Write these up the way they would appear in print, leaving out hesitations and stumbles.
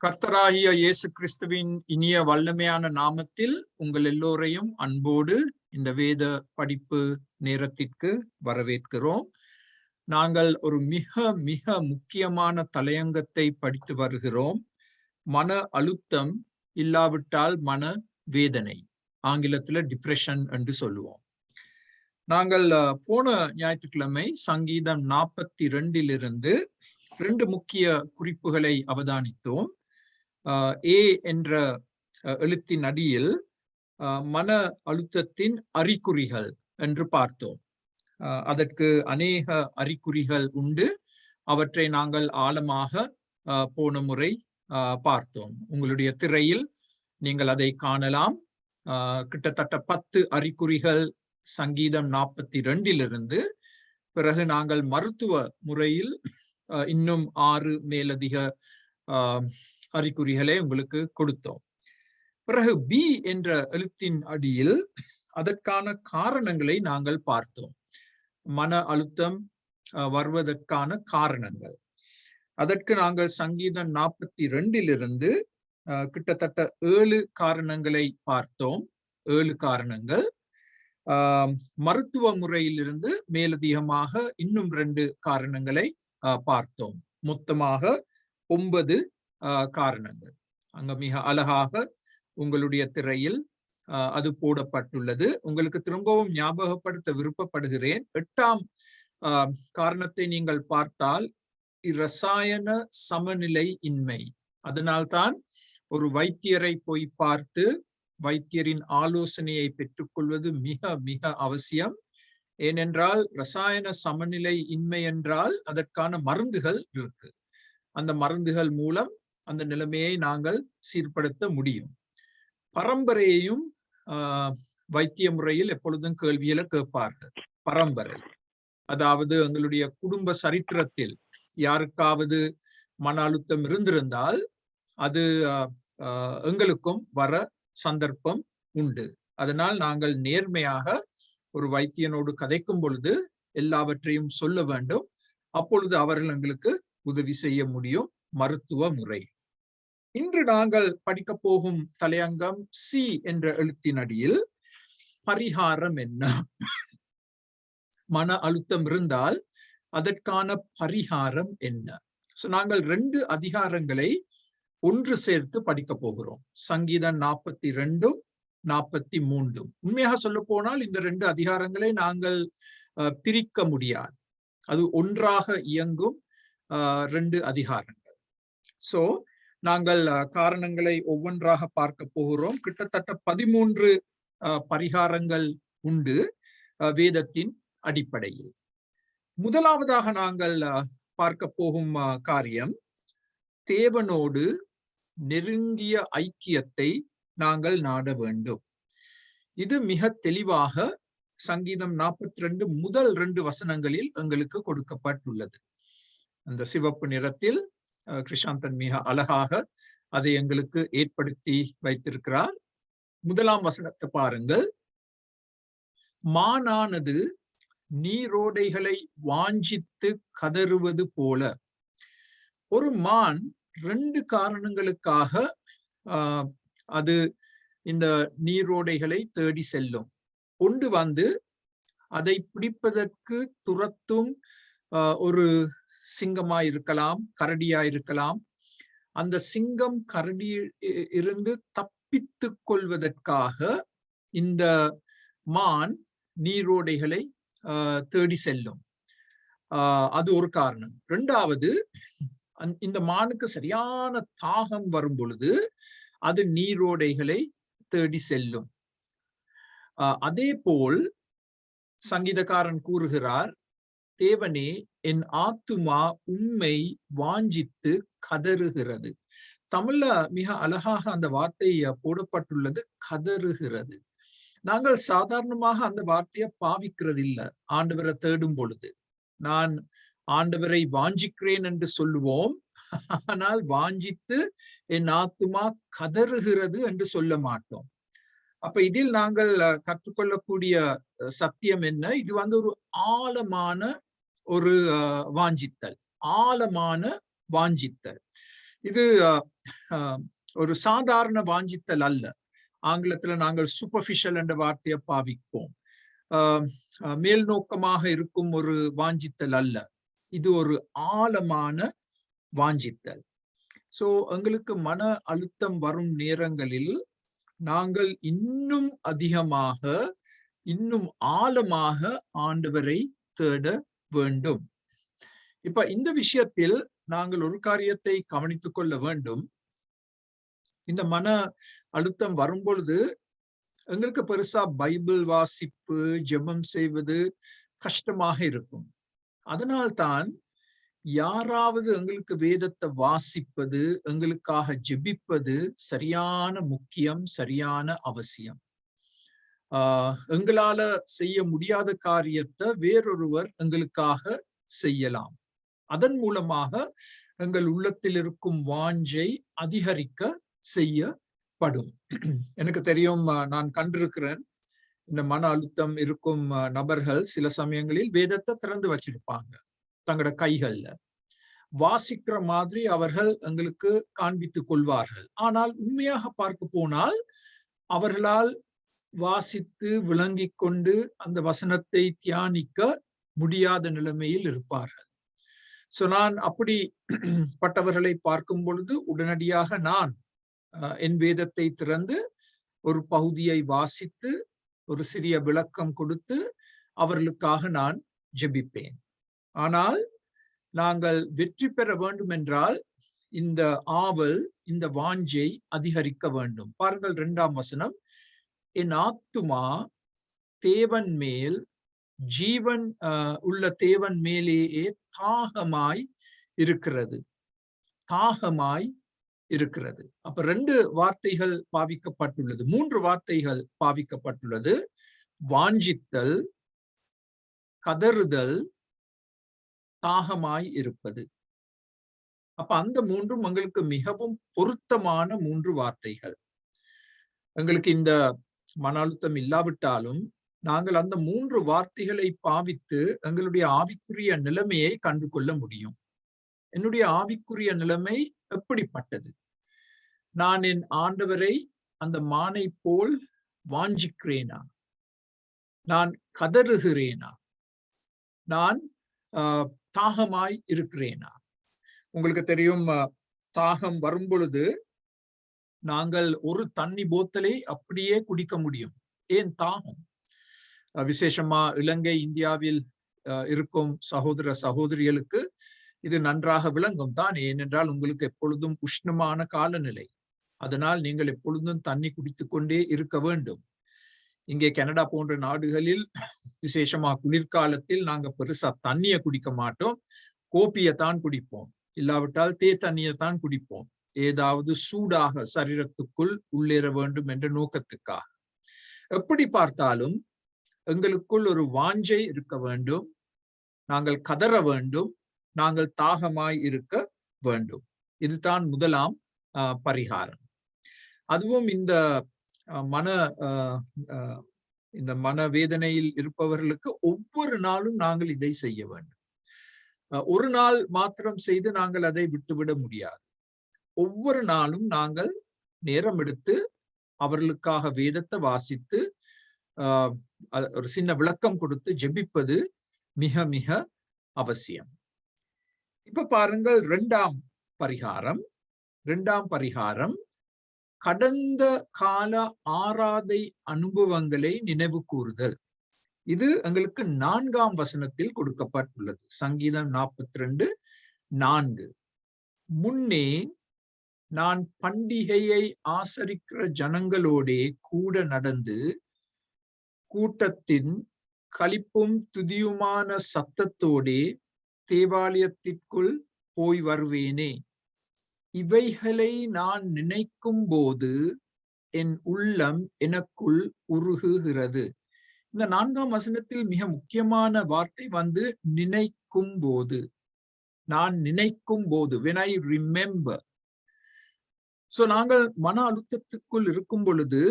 கர்த்தராகிய இயேசு கிறிஸ்துவின் இனிய வல்லமையான நாமத்தில் உங்கள் எல்லோரையும் அன்போடு இந்த வேத படிப்பு நேரத்திற்கு வரவேற்கிறோம். நாங்கள் ஒரு மிக மிக முக்கியமான தலையங்கத்தை படித்து வருகிறோம். மன அழுத்தம் இல்லாவிட்டால் மன வேதனை, ஆங்கிலத்தில் டிப்ரெஷன் என்று சொல்லுவோம். நாங்கள் போன ஞாயிற்றுக்கிழமை சங்கீதம் 42 2 முக்கிய குறிப்புகளை அவதானித்தோம். ஏ என்ற எழுத்தின் அடியில் மன அழுத்தத்தின் அறிகுறிகள் என்று பார்த்தோம். அதற்கு அநேக அறிகுறிகள் உண்டு. அவற்றை நாங்கள் ஆழமாக போன முறை பார்த்தோம். உங்களுடைய திரையில் நீங்கள் அதை காணலாம். கிட்டத்தட்ட 10 அறிகுறிகள் சங்கீதம் 42 பிறகு நாங்கள் மருத்துவ முறையில் இன்னும் 6 மேலதிக அறிகுறிகளை உங்களுக்கு கொடுத்தோம். பிறகு பி என்ற எழுத்தின் அடியில் அதற்கான காரணங்களை நாங்கள் பார்த்தோம். மன அழுத்தம் வருவதற்கான காரணங்கள். அதற்கு நாங்கள் சங்கீதம் 42 கிட்டத்தட்ட 7 காரணங்களை பார்த்தோம். 7 காரணங்கள். மருத்துவ முறையிலிருந்து மேலதிகமாக இன்னும் 2 காரணங்களை பார்த்தோம். மொத்தமாக 9 காரணங்கள். அங்க மிக அழகாக உங்களுடைய திரையில் அது போடப்பட்டுள்ளது. உங்களுக்கு திரும்பவும் ஞாபகப்படுத்த விருப்பப்படுகிறேன். 8ஆம் காரணத்தை நீங்கள் பார்த்தால் இரசாயன சமநிலை இன்மை. அதனால்தான் ஒரு வைத்தியரை போய் பார்த்து வைத்தியரின் ஆலோசனையை பெற்றுக்கொள்வது மிக மிக அவசியம். ஏனென்றால் ரசாயன சமநிலை இன்மை என்றால் அதற்கான மருந்துகள் இருக்கு. அந்த மருந்துகள் மூலம் அந்த நிலைமையை நாங்கள் சீர்படுத்த முடியும். பரம்பரையையும் வைத்திய முறையில் எப்பொழுதும் கேள்வியில கேட்பார்கள். பரம்பரை, அதாவது எங்களுடைய குடும்ப சரித்திரத்தில் யாருக்காவது மன அழுத்தம் இருந்திருந்தால் அது எங்களுக்கும் வர சந்தர்ப்பம் உண்டு. அதனால் நாங்கள் நேர்மையாக ஒரு வைத்தியனோடு கதைக்கும் பொழுது எல்லாவற்றையும் சொல்ல வேண்டும். அப்பொழுது அவர்கள் எங்களுக்கு உதவி செய்ய முடியும். மருத்துவ முறை. இன்று நாங்கள் படிக்க போகும் தலையங்கம் சி என்ற எழுத்தின் அடியில் பரிகாரம் என்ன. மன அழுத்தம் இருந்தால் அதற்கான பரிகாரம் என்ன? நாங்கள் 2 அதிகாரங்களை ஒன்று சேர்த்து படிக்க போகிறோம். சங்கீதம் 42 43. உண்மையாக சொல்ல போனால் இந்த 2 அதிகாரங்களை நாங்கள் பிரிக்க முடியாது. அது ஒன்றாக இயங்கும் 2 அதிகாரங்கள். நாங்கள் காரணங்களை ஒவ்வொன்றாக பார்க்க போகிறோம். கிட்டத்தட்ட 13 பரிகாரங்கள் உண்டு வேதத்தின் அடிப்படையில். முதலாவதாக நாங்கள் பார்க்க போகும் காரியம், தேவனோடு நெருங்கிய ஐக்கியத்தை நாங்கள் நாட வேண்டும். இது மிக தெளிவாக சங்கீதம் 42 முதல் 2 வசனங்களில் எங்களுக்கு கொடுக்கப்பட்டுள்ளது. அந்த சிவப்பு நிறத்தில் கிருஷாந்தன் மிக அழகாக அதை எங்களுக்கு ஏற்படுத்தி வைத்திருக்கிறார். 1ஆம் வசனத்தை பாருங்கள். மானானது நீரோடைகளை வாஞ்சித்து கதறுவது போல. ஒரு மான் 2 காரணங்களுக்காக அது இந்த நீரோடைகளை தேடி செல்லும். ஒன்று வந்து அதை பிடிப்பதற்கு துரத்தும் ஒரு சிங்கமாய் இருக்கலாம், கரடியாய் இருக்கலாம். அந்த சிங்கம் கரடி இருந்து தப்பித்துக் கொள்வதற்காக இந்த மான் நீரோடைகளை தேடி செல்லும். அது ஒரு காரணம். 2வது, இந்த மானுக்கு சரியான தாகம் வரும் பொழுது அது நீரோடைகளை தேடி செல்லும். அதே போல் சங்கீதக்காரன் கூறுகிறார், தேவனே, என் ஆத்துமா உம்மை வாஞ்சித்து கதறுகிறது. தமிழ்ல மிக அழகாக அந்த வார்த்தை போடப்பட்டுள்ளது, கதறுகிறது. நாங்கள் சாதாரணமாக அந்த வார்த்தையை பாவிக்கிறது இல்லை. ஆண்டவரை தேடும் பொழுது நான் ஆண்டவரை வாஞ்சிக்கிறேன் என்று சொல்லுவோம். ஆனால் வாஞ்சித்து என் ஆத்துமா கதறுகிறது என்று சொல்ல மாட்டோம். அப்ப இதில் நாங்கள் கற்றுக்கொள்ளக்கூடிய சத்தியம் என்ன? இது வந்து ஒரு ஆழமான ஒரு வாஞ்சித்தல், ஆழமான வாஞ்சித்தல். இது ஒரு சாதாரண வாஞ்சித்தல் அல்ல. ஆங்கிலத்துல நாங்கள் சூப்பர்ஃபிஷியல் என்ற வார்த்தையை பாவிப்போம். மேல் நோக்கமாக இருக்கும் ஒரு வாஞ்சித்தல் அல்ல, இது ஒரு ஆழமான வாஞ்சித்தல். சோ எங்களுக்கு மன அழுத்தம் வரும் நேரங்களில் நாங்கள் இன்னும் அதிகமாக, இன்னும் ஆழமாக ஆண்டவரை தேட வேண்டும். இப்ப இந்த விஷயத்தில் நாங்கள் ஒரு காரியத்தை கவனித்துக் கொள்ள வேண்டும். இந்த மன அழுத்தம் வரும் பொழுது எங்களுக்கு பெருசா பைபிள் வாசிப்பு, ஜெபம் செய்வது கஷ்டமாக இருக்கும். அதனால்தான் யாராவது எங்களுக்கு வேதத்தை வாசிப்பது, எங்களுக்காக ஜெபிப்பது சரியான முக்கியம், சரியான அவசியம். எங்களால செய்ய முடியாத காரியத்தை வேறொருவர் எங்களுக்காக செய்யலாம். அதன் மூலமாக எங்கள் உள்ளத்தில் இருக்கும் வாஞ்சை அதிகரிக்க செய்யப்படும். எனக்கு தெரியும், நான் கண்டிருக்கிறேன், இந்த மன அழுத்தம் இருக்கும் நபர்கள் சில சமயங்களில் வேதத்தை திறந்து வச்சிருப்பாங்க தங்களோட கைகள்ல, வாசிக்கிற மாதிரி அவர்கள் எங்களுக்கு காண்பித்துக் கொள்வார்கள். ஆனால் உண்மையாக பார்க்க போனால் அவர்களால் வாசித்து விளங்கிக் கொண்டு அந்த வசனத்தை தியானிக்க முடியாத நிலைமையில் இருப்பார்கள். சோ நான் அப்படிப்பட்டவர்களை பார்க்கும் பொழுது உடனடியாக நான் என் வேதத்தை திறந்து ஒரு பகுதியை வாசித்து ஒரு சிறிய விளக்கம் கொடுத்து அவர்களுக்காக நான் ஜெபிப்பேன். ஆனால் நாங்கள் வெற்றி பெற வேண்டும் என்றால் இந்த ஆவல், இந்த வாஞ்சை அதிகரிக்க வேண்டும். பாருங்கள் 2ஆம் வசனம், என் ஆத்துமா தேவன் மேல், ஜீவன் உள்ள தேவன் மேலேயே தாகமாய் இருக்கிறது, தாகமாய் இருக்கிறது. அப்ப 2 வார்த்தைகள் பாவிக்கப்பட்டுள்ளது, 3 வார்த்தைகள் பாவிக்கப்பட்டுள்ளது. வாஞ்சித்தல், கதறுதல், தாகமாய் இருப்பது. அப்ப அந்த 3ம் எங்களுக்கு மிகவும் பொருத்தமான 3 வார்த்தைகள். எங்களுக்கு இந்த மன அழுத்தம் இல்லாவிட்டாலும் நாங்கள் அந்த 3 வார்த்தைகளை பாவித்து எங்களுடைய ஆவிக்குரிய நிலைமையை கண்டு கொள்ள முடியும். என்னுடைய ஆவிக்குரிய நிலைமை எப்படிப்பட்டது? நான் என் ஆண்டவரை அந்த மானை போல் வாஞ்சிக்கிறேனா? நான் கதறுகிறேனா? நான் தாகமாய் இருக்கிறேனா? உங்களுக்கு தெரியும், தாகம் வரும் பொழுது நாங்கள் ஒரு தண்ணி போத்தலை அப்படியே குடிக்க முடியும். ஏன்? தாகம். விசேஷமா இலங்கை, இந்தியாவில் இருக்கும் சகோதர சகோதரிகளுக்கு இது நன்றாக விளங்கும் தான். ஏனென்றால் உங்களுக்கு எப்பொழுதும் உஷ்ணமான காலநிலை, அதனால் நீங்கள் எப்பொழுதும் தண்ணி குடித்துக் கொண்டே இருக்க வேண்டும். இங்கே கனடா போன்ற நாடுகளில் விசேஷமா குளிர்காலத்தில் நாங்க பெருசா தண்ணியை குடிக்க மாட்டோம், கோப்பியத்தான் குடிப்போம், இல்லாவிட்டால் தண்ணியைத்தான் குடிப்போம், ஏதாவது சூடாக சரீரத்துக்குள் உள்ளேற வேண்டும் என்ற நோக்கத்துக்காக. எப்படி பார்த்தாலும் எங்களுக்குள் ஒரு வாஞ்சை இருக்க வேண்டும், நாங்கள் கதற வேண்டும், நாங்கள் தாகமாய் இருக்க வேண்டும். இதுதான் முதலாம் பரிகாரம். அதுவும் இந்த மனவேதனையில் இருப்பவர்களுக்கு ஒவ்வொரு நாளும் நாங்கள் இதை செய்ய வேண்டும். ஒரு நாள் மாத்திரம் செய்து நாங்கள் அதை விட்டுவிட முடியாது. ஒவ்வொரு நாளும் நாங்கள் நேரம் எடுத்து அவர்களுக்காக வேதத்தை வாசித்து ஒரு சின்ன விளக்கம் கொடுத்து ஜெபிப்பது மிக மிக அவசியம். இப்ப பாருங்கள், 2ஆம் பரிகாரம் கடந்த கால ஆராதை அனுபவங்களை நினைவு கூறுதல். இது எங்களுக்கு 4ஆம் வசனத்தில் கொடுக்கப்பட்டுள்ளது. சங்கீதம் 42:4. முன்னே நான் பண்டிகையை ஆசரிக்கிற ஜனங்களோடே கூட நடந்து கூட்டத்தின் களிப்பும் துதியுமான சத்தத்தோடே தேவாலயத்திற்குள் போய் வருவேனே. இவைகளை நான் நினைக்கும் போது என் உள்ளம் எனக்குள் உருகுகிறது. இந்த 4ஆம் வசனத்தில் மிக முக்கியமான வார்த்தை நினைக்கும் போது. நான் நினைக்கும் போது, when I remember. சோ நாங்கள் மன அழுத்தத்துக்குள் இருக்கும் பொழுது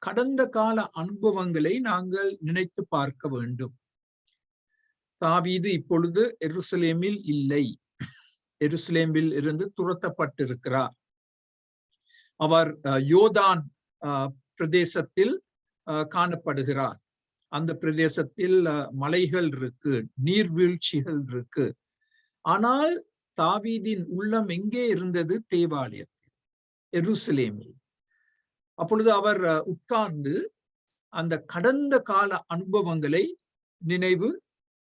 கடந்த கால அனுபவங்களை நாங்கள் நினைத்து பார்க்க வேண்டும். தாவீது இப்பொழுது எருசலேமில் இல்லை. எருசலேமில் இருந்து துரத்தப்பட்டிருக்கிறார். அவர் யோர்தான் பிரதேசத்தில் காணப்படுகிறார். அந்த பிரதேசத்தில் மலைகள் இருக்கு, நீர்வீழ்ச்சிகள் இருக்கு. ஆனால் தாவீதின் உள்ளம் எங்கே இருந்தது? தேவாலயத்தில், எருசலேமில். அப்பொழுது அவர் உட்கார்ந்து அந்த கடந்த கால அனுபவங்களை நினைவு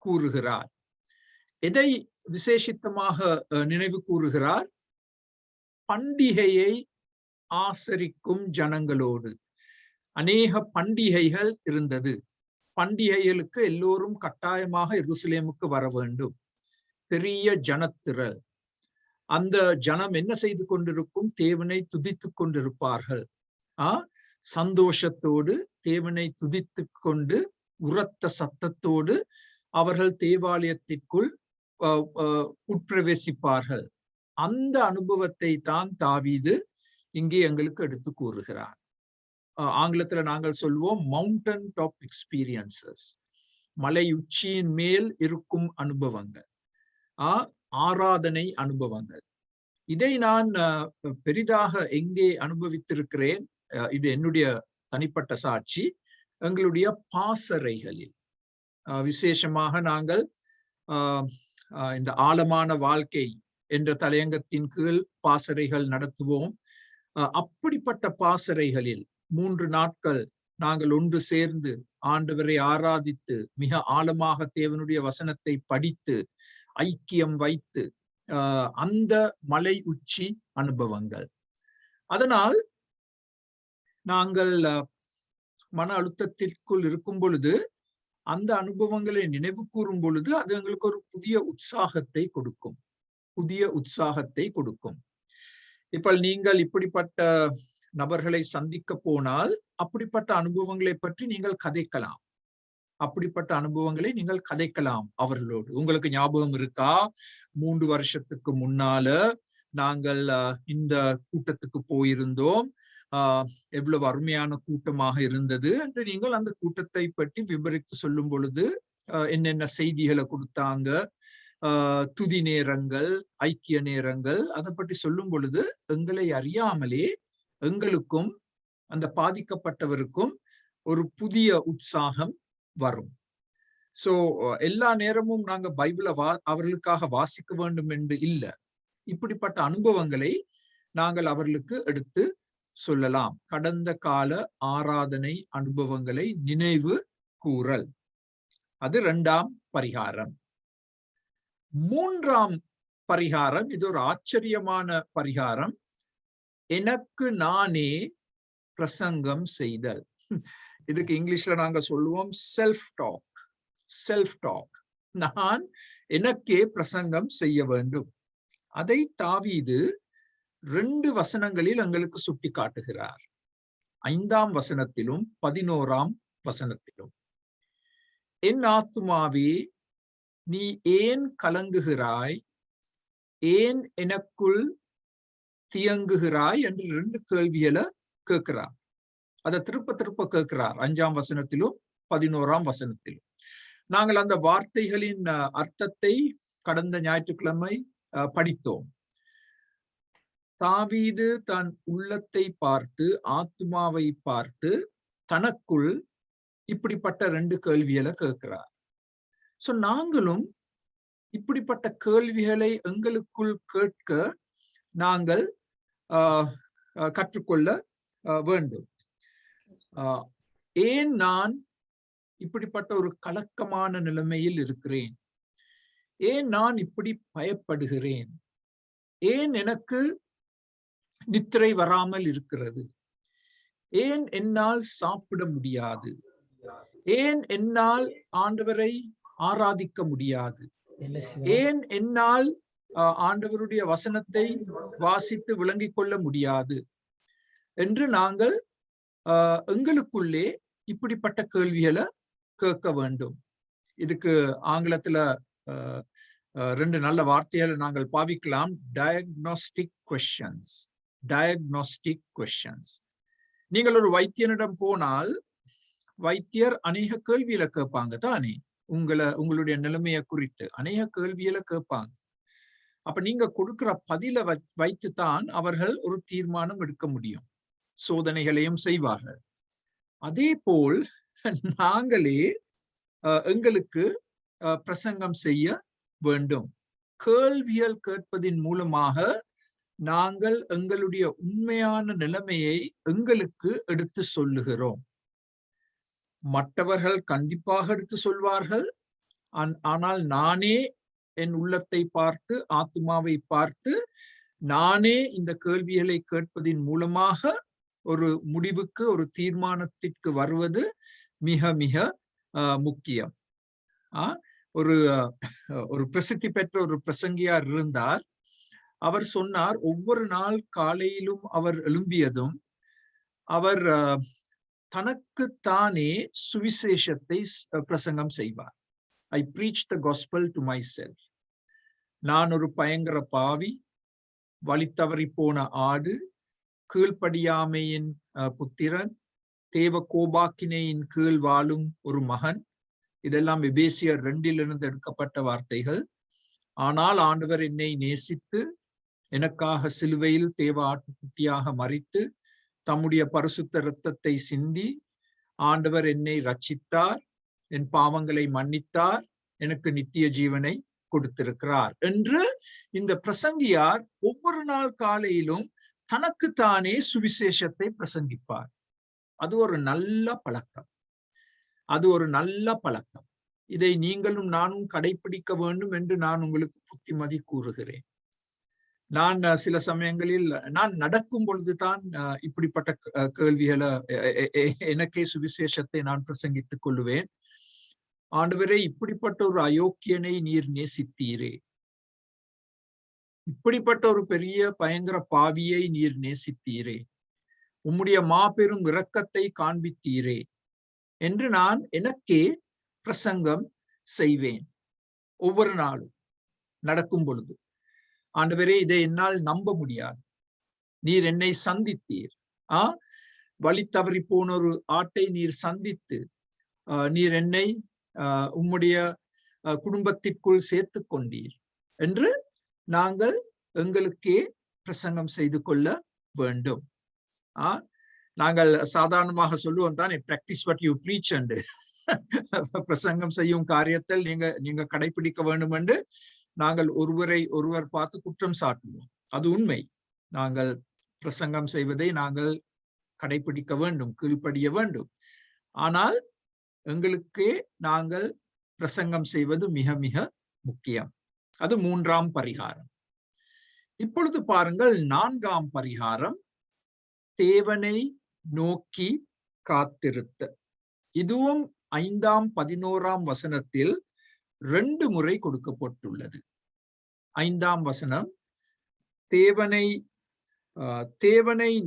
கூறுகிறார். எதை விசேஷித்தமாக நினைவு கூறுகிறார்? பண்டிகையை ஆசரிக்கும் ஜனங்களோடு. அநேக பண்டிகைகள் இருந்தது. பண்டிகைகளுக்கு எல்லோரும் கட்டாயமாக எருசலேமுக்கு வர வேண்டும். பெரிய ஜனத்திரள். அந்த ஜனம் என்ன செய்து கொண்டிருக்கும்? தேவனை துதித்துக் கொண்டிருப்பார்கள். சந்தோஷத்தோடு தேவனை துதித்து கொண்டு உரத்த சத்தத்தோடு அவர்கள் தேவாலயத்திற்குள் உட்பிரவேசிப்பார்கள். அந்த அனுபவத்தை தான் தாவீது இங்கே எங்களுக்கு எடுத்து கூறுகிறார். ஆங்கிலத்துல நாங்கள் சொல்வோம் மவுண்டன் டாப் எக்ஸ்பீரியன்சஸ், மலை உச்சியின் மேல் இருக்கும் அனுபவங்கள், ஆராதனை அனுபவங்கள். இதை நான் பெரிதாக எங்கே அனுபவித்திருக்கிறேன்? இது என்னுடைய தனிப்பட்ட சாட்சி. எங்களுடைய பாசறைகளில், விசேஷமாக நாங்கள் இந்த ஆழமான வாழ்க்கை என்ற தலையங்கத்தின் கீழ் பாசறைகள் நடத்துவோம். அப்படிப்பட்ட பாசறைகளில் 3 நாட்கள் நாங்கள் ஒன்று சேர்ந்து ஆண்டவரை ஆராதித்து மிக ஆழமாக தேவனுடைய வசனத்தை படித்து ஐக்கியம் வைத்து அந்த மலை உச்சி அனுபவங்கள். அதனால் நாங்கள் மன அழுத்தத்திற்குள் இருக்கும் பொழுது அந்த அனுபவங்களை நினைவு கூறும் பொழுது அது எங்களுக்கு ஒரு புதிய உற்சாகத்தை கொடுக்கும், புதிய உற்சாகத்தை கொடுக்கும். இப்ப நீங்கள் இப்படிப்பட்ட நபர்களை சந்திக்க போனால் அப்படிப்பட்ட அனுபவங்களை பற்றி நீங்கள் கதைக்கலாம். அப்படிப்பட்ட அனுபவங்களை நீங்கள் கதைக்கலாம் அவர்களோடு. உங்களுக்கு ஞாபகம் இருக்கா, 3 வருஷத்துக்கு முன்னால நாங்கள் இந்த கூட்டத்துக்கு போயிருந்தோம், எவ்வளவு அருமையான கூட்டமாக இருந்தது என்று நீங்கள் அந்த கூட்டத்தை பற்றி விவரித்து சொல்லும் பொழுது என்னென்ன செய்திகளை கொடுத்தாங்க, துதி நேரங்கள், ஐக்கிய நேரங்கள், அதை பற்றி சொல்லும் பொழுது எங்களை அறியாமலே எங்களுக்கும் அந்த பாதிக்கப்பட்டவருக்கும் ஒரு புதிய உற்சாகம் வரும். சோ எல்லா நேரமும் நாங்க பைபிளை அவர்களுக்காக வாசிக்க வேண்டும் என்று இல்லை. இப்படிப்பட்ட அனுபவங்களை நாங்கள் அவர்களுக்கு எடுத்து சொல்லலாம். கடந்த கால ஆராதனை அனுபவங்களை நினைவு கூறல், அது 2ஆம் பரிகாரம். 3ஆம் பரிகாரம், இது ஒரு ஆச்சரியமான பரிகாரம். எனக்கு நானே பிரசங்கம் செய்தல். இதுக்கு இங்கிலீஷ்ல நாங்க சொல்லுவோம் செல்ஃப் டாக். செல்ஃப் டாக், நான் எனக்கே பிரசங்கம் செய்ய வேண்டும். அதை தாவீது 2 வசனங்களில் எங்களுக்கு சுட்டி காட்டுகிறார். 5ஆம் வசனத்திலும் 11ஆம் வசனத்திலும். என் ஆத்துமாவே நீ ஏன் கலங்குகிறாய், ஏன் எனக்குள் தியங்குகிறாய் என்று 2 கேள்விகளை கேட்கிறார். அதை திருப்ப திருப்ப கேட்கிறார் 5ஆம் வசனத்திலும் 11ஆம் வசனத்திலும். நாங்கள் அந்த வார்த்தைகளின் அர்த்தத்தை கடந்த ஞாயிற்றுக்கிழமை படித்தோம். தாவீது தன் உள்ளத்தை பார்த்து, ஆத்துமாவை பார்த்து, தனக்குள் இப்படிப்பட்ட 2 கேள்விகளை கேட்கிறார். சோ நாங்களும் இப்படிப்பட்ட கேள்விகளை எங்களுக்குள் கேட்க நாங்கள் கற்றுக்கொள்ள வேண்டும். ஏன் நான் இப்படிப்பட்ட ஒரு கலக்கமான நிலைமையில் இருக்கிறேன்? ஏன் நான் இப்படி பயப்படுகிறேன்? ஏன் எனக்கு நித்திரை வராமல் இருக்கிறது? ஏன் என்னால் சாப்பிட முடியாது? ஏன் என்னால் ஆண்டவரை ஆராதிக்க முடியாது? ஏன் என்னால் ஆண்டவருடைய வசனத்தை வாசித்து விளங்கிக் கொள்ள முடியாது என்று நாங்கள் எங்களுக்குள்ளே இப்படிப்பட்ட கேள்விகளை கேட்க வேண்டும். இதுக்கு ஆங்கிலத்துல 2 நல்ல வார்த்தைகளை நாங்கள் பாவிக்கலாம். Diagnostic questions. Diagnostic questions. நீங்கள் ஒரு வைத்தியனிடம் போனால் வைத்தியர் அநேக கேள்விகளை கேட்பாங்க தானே, உங்களுடைய நிலைமையை குறித்து அநேக கேள்விகளை கேட்பாங்க. அப்ப நீங்க கொடுக்கிற பதில வைத்துத்தான் அவர்கள் ஒரு தீர்மானம் எடுக்க முடியும். சோதனைகளையும் செய்வார்கள். அதே போல் நாங்களே எங்களுக்கு பிரசங்கம் செய்ய வேண்டும். கேள்விகள் கேட்பதின் மூலமாக நாங்கள் எங்களுடைய உண்மையான நிலைமையை எங்களுக்கு எடுத்து சொல்லுகிறோம். மற்றவர்கள் கண்டிப்பாக எடுத்து சொல்வார்கள். ஆனால் நானே என் உள்ளத்தை பார்த்து, ஆத்மாவை பார்த்து, நானே இந்த கேள்விகளை கேட்பதின் மூலமாக ஒரு முடிவுக்கு, ஒரு தீர்மானத்திற்கு வருவது மிக மிக முக்கியம். ஒரு பிரசித்தி பெற்ற ஒரு பிரசங்கியார் இருந்தார். அவர் சொன்னார், ஒவ்வொரு நாள் காலையிலும் அவர் எழும்பியதும் அவர் தனக்குத்தானே சுவிசேஷத்தை பிரசங்கம் செய்வார். I preach the gospel to myself. நான் ஒரு பயங்கர பாவி, வழி தவறி போன ஆடு, கீழ்ப்படியாமையின் புத்திரன், தேவ கோபாக்கினையின் கீழ் வாழும் ஒரு மகன். இதெல்லாம் எபேசியர் 2 எடுக்கப்பட்ட வார்த்தைகள். ஆனால் ஆண்டவர் என்னை நேசித்து எனக்காக சிலுவையில் தேவ ஆட்டுக்குட்டியாக மரித்து தம்முடைய பரிசுத்த இரத்தத்தை சிந்தி ஆண்டவர் என்னை ரட்சித்தார், என் பாவங்களை மன்னித்தார், எனக்கு நித்திய ஜீவனை கொடுத்திருக்கிறார் என்று இந்த பிரசங்கியார் ஒவ்வொரு நாள் காலையிலும் தனக்குத்தானே சுவிசேஷத்தை பிரசங்கிப்பார். அது ஒரு நல்ல பழக்கம். அது ஒரு நல்ல பழக்கம். இதை நீங்களும் நானும் கடைபிடிக்க வேண்டும் என்று நான் உங்களுக்கு புத்திமதி கூறுகிறேன். நான் சில சமயங்களில் நான் நடக்கும் பொழுதுதான் இப்படிப்பட்ட கேள்விகளை எனக்கே சுவிசேஷத்தை நான் பிரசங்கித்துக் கொள்ளுவேன். ஆண்டவரே, இப்படிப்பட்ட ஒரு அயோக்கியனை நீர் நேசித்தீரே, இப்படிப்பட்ட ஒரு பெரிய பயங்கர பாவியை நீர் நேசித்தீரே, உம்முடைய மாபெரும் இரக்கத்தை காண்பித்தீரே என்று நான் எனக்கே பிரசங்கம் செய்வேன் ஒவ்வொரு நாளும் நடக்கும் பொழுது. ஆண்டவரே, இதை என்னால் நம்ப முடியாது. நீர் என்னை சந்தித்தீர். வழி தவறி போன ஒரு ஆட்டை நீர் சந்தித்து நீர் என்னை உம்முடைய குடும்பத்திற்குள் சேர்த்து கொண்டீர் என்று நாங்கள் எங்களுக்கே பிரசங்கம் செய்து கொள்ள வேண்டும். நாங்கள் சாதாரணமாக சொல்லுவோம் தான், பிராக்டிஸ் வாட் யூ ப்ரீச் என்று. பிரசங்கம் செய்யும் காரியத்தில் நீங்க கடைபிடிக்க வேண்டும் என்று நாங்கள் ஒருவர் பார்த்து குற்றம் சாட்டுவோம். அது உண்மை. நாங்கள் பிரசங்கம் செய்வதை நாங்கள் கடைபிடிக்க வேண்டும், கீழ்ப்படிய வேண்டும். ஆனால் எங்களுக்கே நாங்கள் பிரசங்கம் செய்வது மிக மிக முக்கியம். அது 3ஆம் பரிகாரம். இப்பொழுது பாருங்கள் 4ஆம் பரிகாரம், தேவனை நோக்கி காத்திருத்த. இதுவும் 5ஆம் 11ஆம் வசனத்தில் 2 முறை கொடுக்கப்பட்டுள்ளது. 5ஆம் வசனம், தேவனை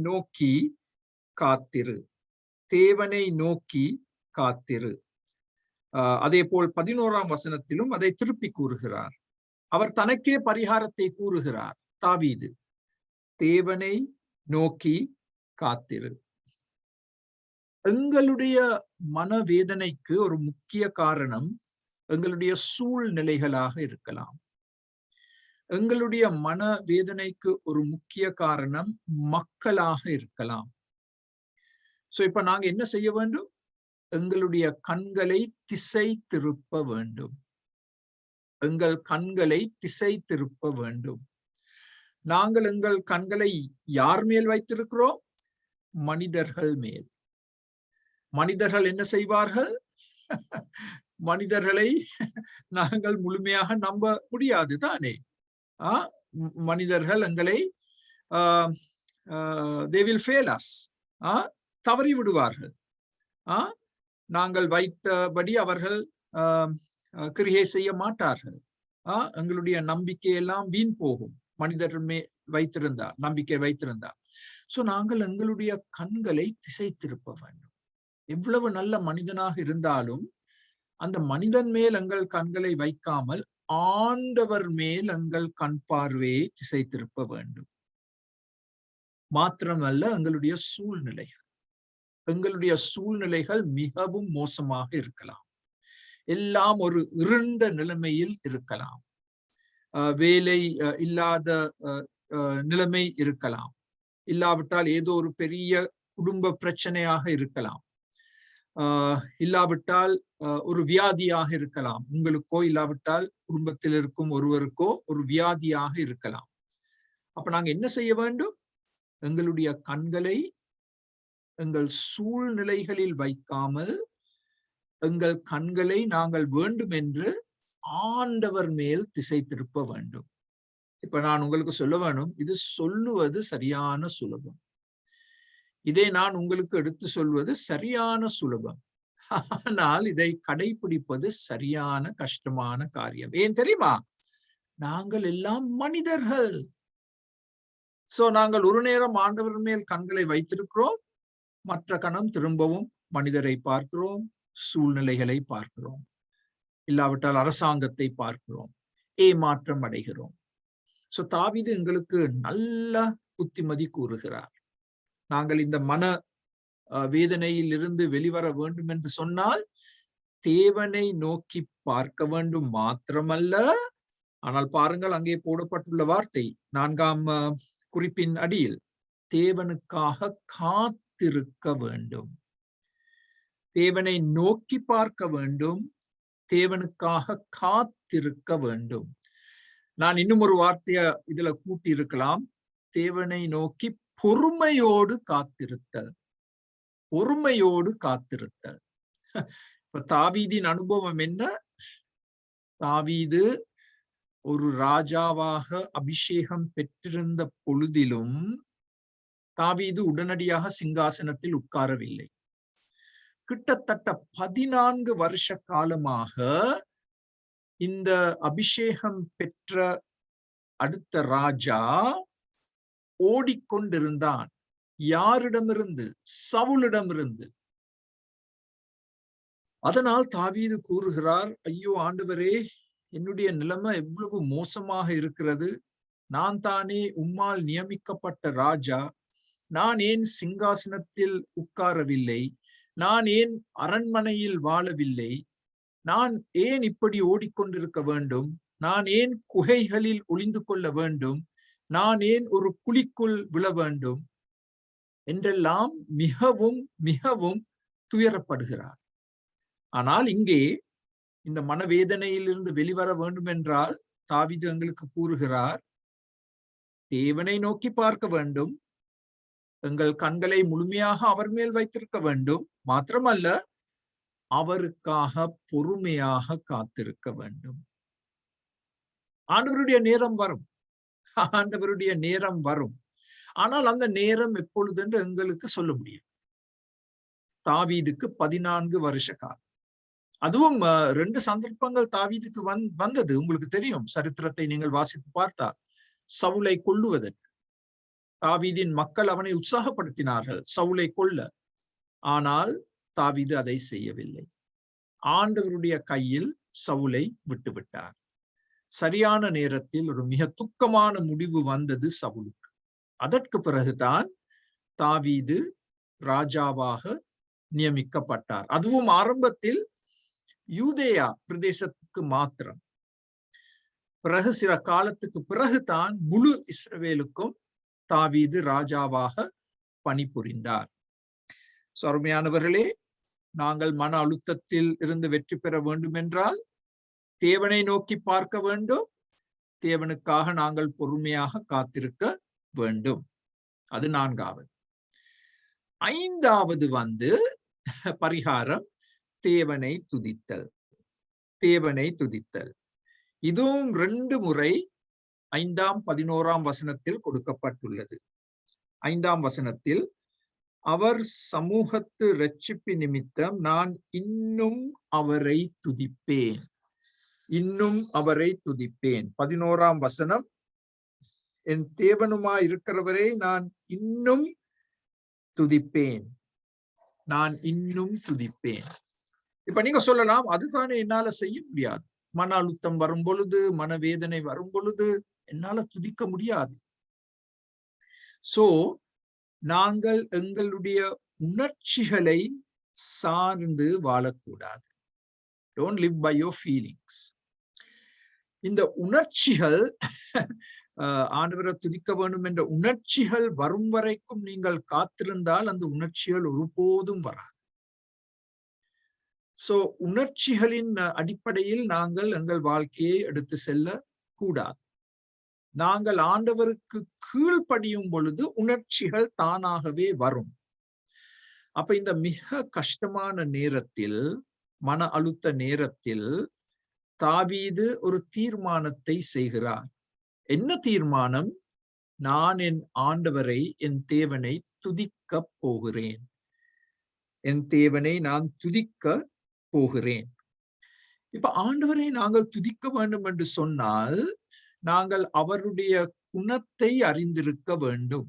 நோக்கி காத்திரு, தேவனை நோக்கி காத்திரு. அதே போல் 11ஆம் வசனத்திலும் அதை திருப்பி கூறுகிறார். அவர் தனக்கே பரிகாரத்தை கூறுகிறார். தாவீது, தேவனை நோக்கி காத்திரு. எங்களுடைய மனவேதனைக்கு ஒரு முக்கிய காரணம் எங்களுடைய சூழ்நிலைகளாக இருக்கலாம். எங்களுடைய மனவேதனைக்கு ஒரு முக்கிய காரணம் மக்களாக இருக்கலாம். சோ இப்ப நாங்க என்ன செய்ய வேண்டும்? எங்களுடைய கண்களை திசை திருப்ப வேண்டும். எங்கள் கண்களை திசை திருப்ப வேண்டும். நாங்கள் எங்கள் கண்களை யார் மேல் வைத்திருக்கிறோம்? மனிதர்கள் மேல். மனிதர்கள் என்ன செய்வார்கள்? மனிதர்களை நாங்கள் முழுமையாக நம்ப முடியாது தானே. மனிதர்கள் எங்களை they will fail us. தவறி விடுவார்கள். நாங்கள் வைத்தபடி அவர்கள் கிரியை செய்ய மாட்டார்கள். எங்களுடைய நம்பிக்கையெல்லாம் வீண் போகும். மனிதர்கள் மேல் நம்பிக்கை வைத்திருந்தார். சோ நாங்கள் எங்களுடைய கண்களை திசை திருப்ப வேண்டும். எவ்வளவு நல்ல மனிதனாக இருந்தாலும் அந்த மனிதன் மேல் எங்கள் கண்களை வைக்காமல் ஆண்டவர் மேல் எங்கள் கண் பார்வையை திசை திருப்ப வேண்டும். மாத்திரமல்ல, எங்களுடைய சூழ்நிலைகள் மிகவும் மோசமாக இருக்கலாம். எல்லாம் ஒரு இருண்ட நிலைமையில் இருக்கலாம். வேலை இல்லாத நிலைமை இருக்கலாம், இல்லாவிட்டால் ஏதோ ஒரு பெரிய குடும்ப பிரச்சனையாக இருக்கலாம், இல்லாவிட்டால் ஒரு வியாதியாக இருக்கலாம், உங்களுக்கோ இல்லாவிட்டால் குடும்பத்தில் இருக்கும் ஒருவருக்கோ ஒரு வியாதியாக இருக்கலாம். அப்ப நாங்க என்ன செய்ய வேண்டும்? எங்களுடைய கண்களை எங்கள் சூழ்நிலைகளில் வைக்காமல் எங்கள் கண்களை நாங்கள் வேண்டும் என்று ஆண்டவர் மேல் திசை திருப்ப வேண்டும். இப்ப நான் உங்களுக்கு சொல்ல வேணும், இது சொல்லுவது சரியான சுலபம், இதை நான் உங்களுக்கு எடுத்து சொல்வது சரியான சுலபம். ஆனால் இதை கடைபிடிப்பது சரியான கஷ்டமான காரியம். ஏன் தெரியுமா? நாங்கள் எல்லாம் மனிதர்கள். சோ நாங்கள் ஒரு நேரம் ஆண்டவர் மேல் கண்களை வைத்திருக்கிறோம், மற்ற கணம் திரும்பவும் மனிதரை பார்க்கிறோம், சூழ்நிலைகளை பார்க்கிறோம், இல்லாவிட்டால் அரசாங்கத்தை பார்க்கிறோம், ஏமாற்றம் அடைகிறோம். சோ தாவீது எங்களுக்கு நல்ல புத்திமதி கூறுகிறார். நாங்கள் இந்த மன வேதனையில் இருந்து வெளிவர வேண்டும் என்று சொன்னால் தேவனை நோக்கி பார்க்க வேண்டும் மாத்திரமல்ல, ஆனால் பாருங்கள் அங்கே போடப்பட்டுள்ள வார்த்தை 4ஆம் குறிப்பின் அடியில், தேவனுக்காக காத்திருக்க வேண்டும். தேவனை நோக்கி பார்க்க வேண்டும், தேவனுக்காக காத்திருக்க வேண்டும். நான் இன்னும் ஒரு வார்த்தைய இதுல கூட்டி இருக்கலாம், தேவனை நோக்கி பொறுமையோடு காத்திருத்தல். பொறுமையோடு காத்திருத்தல். இப்ப தாவீதின் அனுபவம் என்ன? தாவீது ஒரு ராஜாவாக அபிஷேகம் பெற்றிருந்த பொழுதிலும் தாவீது உடனடியாக சிங்காசனத்தில் உட்காரவில்லை. கிட்டத்தட்ட 14 வருஷ காலமாக இந்த அபிஷேகம் பெற்ற அடுத்த ராஜா ஓடிக்கொண்டிருந்தான். யாரிடமிருந்து? சவுலிடமிருந்து. அதனால் தாவீது கூறுகிறார், ஐயோ ஆண்டவரே, என்னுடைய நிலைமை எவ்வளவு மோசமாக இருக்கிறது. நான் தானே உம்மால் நியமிக்கப்பட்ட ராஜா, நான் ஏன் சிங்காசனத்தில் உட்காரவில்லை? நான் ஏன் அரண்மனையில் வாழவில்லை? நான் ஏன் இப்படி ஓடிக்கொண்டிருக்க வேண்டும்? நான் ஏன் குகைகளில் ஒளிந்து கொள்ள வேண்டும்? நான் ஏன் ஒரு குழிக்குள் விழ வேண்டும் என்றெல்லாம் மிகவும் மிகவும் துயரப்படுகிறார். ஆனால் இங்கே இந்த மனவேதனையிலிருந்து வெளிவர வேண்டும் என்றால் தாவீது எங்களுக்கு கூறுகிறார், தேவனை நோக்கி பார்க்க வேண்டும், எங்கள் கண்களை முழுமையாக அவர் மேல் வைத்திருக்க வேண்டும், மாத்திரமல்ல அவருக்காக பொறுமையாக காத்திருக்க வேண்டும். ஆண்டவருடைய நேரம் வரும், ஆண்டவருடைய நேரம் வரும். ஆனால் அந்த நேரம் எப்பொழுது என்று எங்களுக்கு சொல்ல முடியும். தாவீதுக்கு 14 வருஷ காலம். அதுவும் 2 சந்தர்ப்பங்கள் தாவீதுக்கு வந்தது. உங்களுக்கு தெரியும், சரித்திரத்தை நீங்கள் வாசித்து பார்த்தால், சவுலை கொல்லுவதற்கு தாவீதின் மக்கள் அவனை உற்சாகப்படுத்தினார்கள் சவுலை கொல்ல. ஆனால் தாவீது அதை செய்யவில்லை. ஆண்டவருடைய கையில் சவுலை விட்டுவிட்டார். சரியான நேரத்தில் ஒரு மிக துக்கமான முடிவு வந்தது சவுலுக்கு. அதற்கு பிறகுதான் தாவீது ராஜாவாக நியமிக்கப்பட்டார். அதுவும் ஆரம்பத்தில் யூதேயா பிரதேசத்துக்கு மாத்திரம். பிறகு சில காலத்துக்கு பிறகுதான் முழு இஸ்ரவேலுக்கும் தாவீது ராஜாவாக பணிபுரிந்தார். அருமையானவர்களே, நாங்கள் மன அழுத்தத்தில் இருந்து வெற்றி பெற வேண்டும் என்றால் தேவனை நோக்கி பார்க்க வேண்டும், தேவனுக்காக நாங்கள் பொறுமையாக காத்திருக்க வேண்டும். அது 4வது. 5வது பரிகாரம் தேவனை துதித்தல். தேவனை துதித்தல். இதுவும் 2 முறை 5ஆம் 11ஆம் வசனத்தில் கொடுக்கப்பட்டுள்ளது. 5ஆம் வசனத்தில், அவர் சமூகத்து இரட்சிப்பு நிமித்தம் நான் இன்னும் அவரை துதிப்பேன், இன்னும் அவரை துதிப்பேன். 11ஆம் வசனம், என் தேவனுமாய் இருக்கிறவரை நான் இன்னும் துதிப்பேன், நான் இன்னும் துதிப்பேன். இப்ப நீங்க சொல்லலாம், அதுதானே என்னால செய்ய முடியாது. மன அழுத்தம் வரும் பொழுது, மனவேதனை வரும் பொழுது என்னால துதிக்க முடியாது. சோ நாங்கள் எங்களுடைய உணர்ச்சிகளை சார்ந்து வாழக்கூடாது. Don't live by your feelings. இந்த உணர்ச்சிகள் ஆண்டவரை துதிக்க வேண்டும் என்ற உணர்ச்சிகள் வரும் வரைக்கும் நீங்கள் காத்திருந்தால் அந்த உணர்ச்சிகள் ஒருபோதும் வராது. சோ உணர்ச்சிகளின் அடிப்படையில் நாங்கள் எங்கள் வாழ்க்கையை எடுத்து செல்ல கூடாது. நாங்கள் ஆண்டவருக்கு கீழ்ப்படியும் பொழுது உணர்ச்சிகள் தானாகவே வரும். அப்ப இந்த மிக கஷ்டமான நேரத்தில், மன அழுத்த நேரத்தில் தாவீது ஒரு தீர்மானத்தை செய்கிறார். என்ன தீர்மானம்? நான் என் ஆண்டவரை, என் தேவனை துதிக்க போகிறேன். என் தேவனை நான் துதிக்க போகிறேன். இப்ப ஆண்டவரை நாங்கள் துதிக்க வேண்டும் என்று சொன்னால் நாங்கள் அவருடைய குணத்தை அறிந்திருக்க வேண்டும்.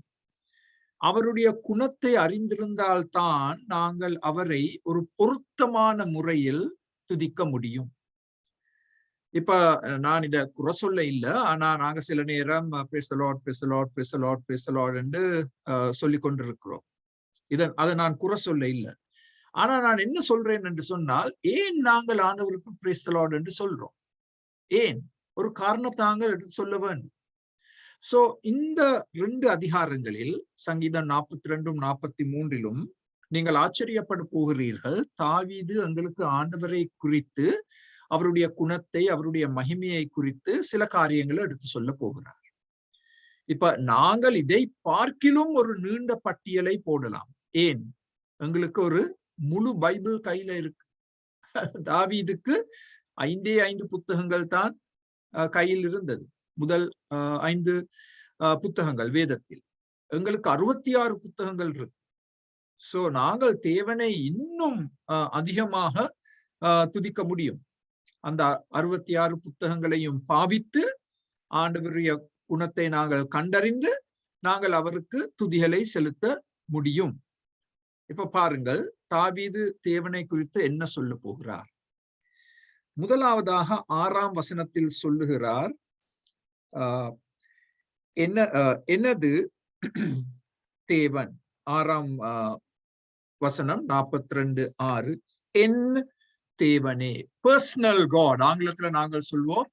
அவருடைய குணத்தை அறிந்திருந்தால்தான் நாங்கள் அவரை ஒரு பொருத்தமான முறையில் துதிக்க முடியும். இப்ப நான் இத குறை சொல்ல இல்லை, ஆனா நாங்க சில நேரம் என்று சொல்லிக் கொண்டிருக்கிறோம். அதை நான் குறை சொல்ல இல்லை. ஆனா நான் என்ன சொல்றேன் என்று சொன்னால், ஏன் நாங்கள் ஆண்டவருக்கு பிரேஸ் தி லார்ட் என்று சொல்றோம்? ஏன்? ஒரு காரணத்தாங்க எடுத்து சொல்ல வேண்டும். சோ இந்த 2 அதிகாரங்களில், சங்கீதம் 42 43 நீங்கள் ஆச்சரியப்பட போகிறீர்கள். தாவீது எங்களுக்கு ஆண்டவரை குறித்து, அவருடைய குணத்தை, அவருடைய மகிமையை குறித்து சில காரியங்களை எடுத்து சொல்ல போகிறார். இப்ப நாங்கள் இதை பார்க்கிலும் ஒரு நீண்ட பட்டியலை போடலாம். ஏன்? எங்களுக்கு ஒரு முழு பைபிள் கையில இருக்கு. தாவீதுக்கு 5 புத்தகங்கள் தான் கையில் இருந்தது. முதல் 5 புத்தகங்கள் வேதத்தில். எங்களுக்கு 66 புத்தகங்கள் இருக்கு. சோ நாங்கள் தேவனை இன்னும் அதிகமாக துதிக்க முடியும். அந்த 66 புத்தகங்களையும் பாவித்து ஆண்டவருடைய குணத்தை நாங்கள் கண்டறிந்து நாங்கள் அவருக்கு துதிகளை செலுத்த முடியும். இப்ப பாருங்கள், தாவீது தேவனை குறித்து என்ன சொல்ல போகிறார். முதலாவதாக 6ஆம் வசனத்தில் சொல்லுகிறார், எனது தேவன். 6ஆம் வசனம் 42:6. என் தேவனே. Personal God. ஆங்கிலத்துல நாங்கள் சொல்வோம்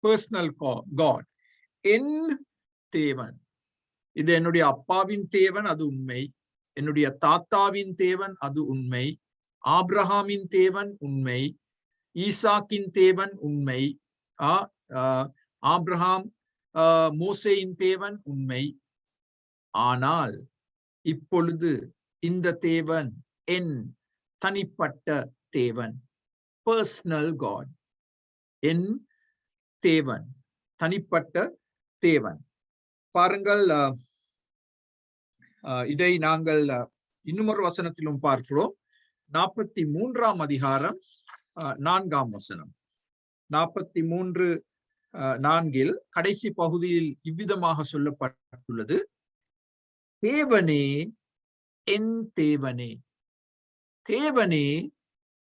பர்சனல் காட். என் தேவன். இது என்னுடைய அப்பாவின் தேவன், அது உண்மை. என்னுடைய தாத்தாவின் தேவன், அது உண்மை. ஆபிரகாமின் தேவன் உண்மை. ஈசாக்கின் தேவன் உண்மை. ஆபிரகாம் மோசேயின் தேவன் உண்மை. ஆனால் இப்பொழுது இந்த தேவன் என் தனிப்பட்ட தேவன், பர்சனல் காட். என் தேவன், தனிப்பட்ட தேவன். பாருங்கள், இதை நாங்கள் இன்னுமொரு வசனத்திலும் பார்க்கிறோம். 43ஆம் அதிகாரம் 4ஆம் வசனம். 43:4 கடைசி பகுதியில் இவ்விதமாக சொல்லப்பட்டுள்ளது, தேவனே என் தேவனே, தேவனே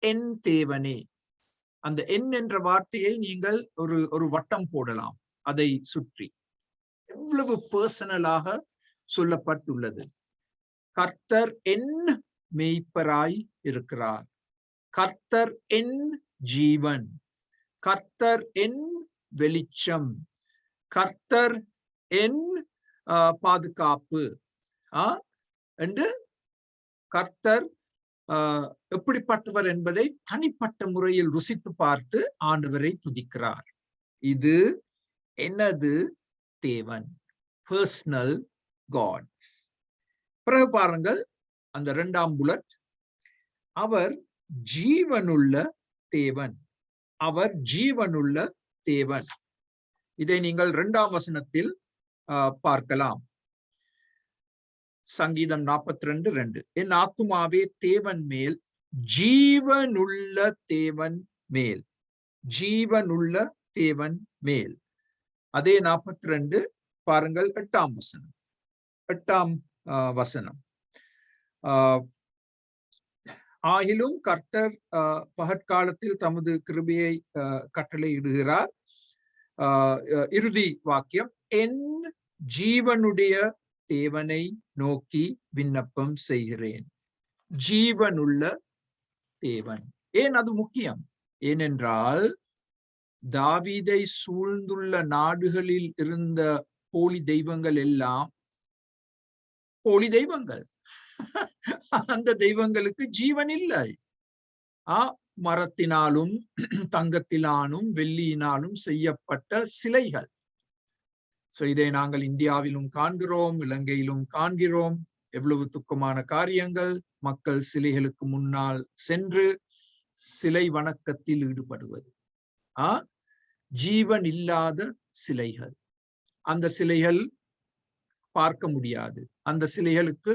என் தேவனே. அந்த என் என்ற வார்த்தையை நீங்கள் ஒரு வட்டம் போடலாம் அதை சுற்றி. எவ்வளவு பர்சனலாக சொல்லப்பட்டுள்ளது. கர்த்தர் என் மேய்ப்பராய் இருக்கிறார். கர்த்தர் என் ஜீவன். கர்த்தர் என் வெளிச்சம். கர்த்தர் என் பாதுகாப்பு என்று கர்த்தர் எப்படிப்பட்டவர் என்பதை தனிப்பட்ட முறையில் ருசித்து பார்த்து ஆண்டவரை துதிக்கிறார். இது எனது தேவன், பர்சனல் காட். பிறகு பாருங்கள், அந்த 2ஆம் புல்லட், அவர் ஜீவனுள்ள தேவன். அவர் ஜீவனுள்ள தேவன். இதை நீங்கள் 2ஆம் வசனத்தில் பார்க்கலாம். சங்கீதம் 42:2. என் ஆத்துமாவே தேவன் மேல், ஜீவனுள்ள தேவன் மேல், ஜீவனுள்ள தேவன் மேல். அதே 42 பாருங்கள், 8ஆம் வசனம். 8ஆம் வசனம். ஆகிலும் கர்த்தர் பகற்காலத்தில் தமது கிருபையை கட்டளையிடுகிறார். இறுதி வாக்கியம், என் ஜீவனுடைய தேவனை நோக்கி விண்ணப்பம் செய்கிறேன். ஜீவனுள்ள தேவன். ஏன் அது முக்கியம்? ஏனென்றால் தாவீதை சூழ்ந்துள்ள நாடுகளில் இருந்த போலி தெய்வங்கள் எல்லாம் போலி தெய்வங்கள். அந்த தெய்வங்களுக்கு ஜீவன் இல்லை. மரத்தினாலும் தங்கத்தினாலும் வெள்ளியினாலும் செய்யப்பட்ட சிலைகள். இதை நாங்கள் இந்தியாவிலும் காண்கிறோம், இலங்கையிலும் காண்கிறோம். எவ்வளவு துக்கமான காரியங்கள். மக்கள் சிலைகளுக்கு முன்னால் சென்று சிலை வணக்கத்தில் ஈடுபடுவது. ஜீவன் இல்லாத சிலைகள். அந்த சிலைகள் பார்க்க முடியாது, அந்த சிலைகளுக்கு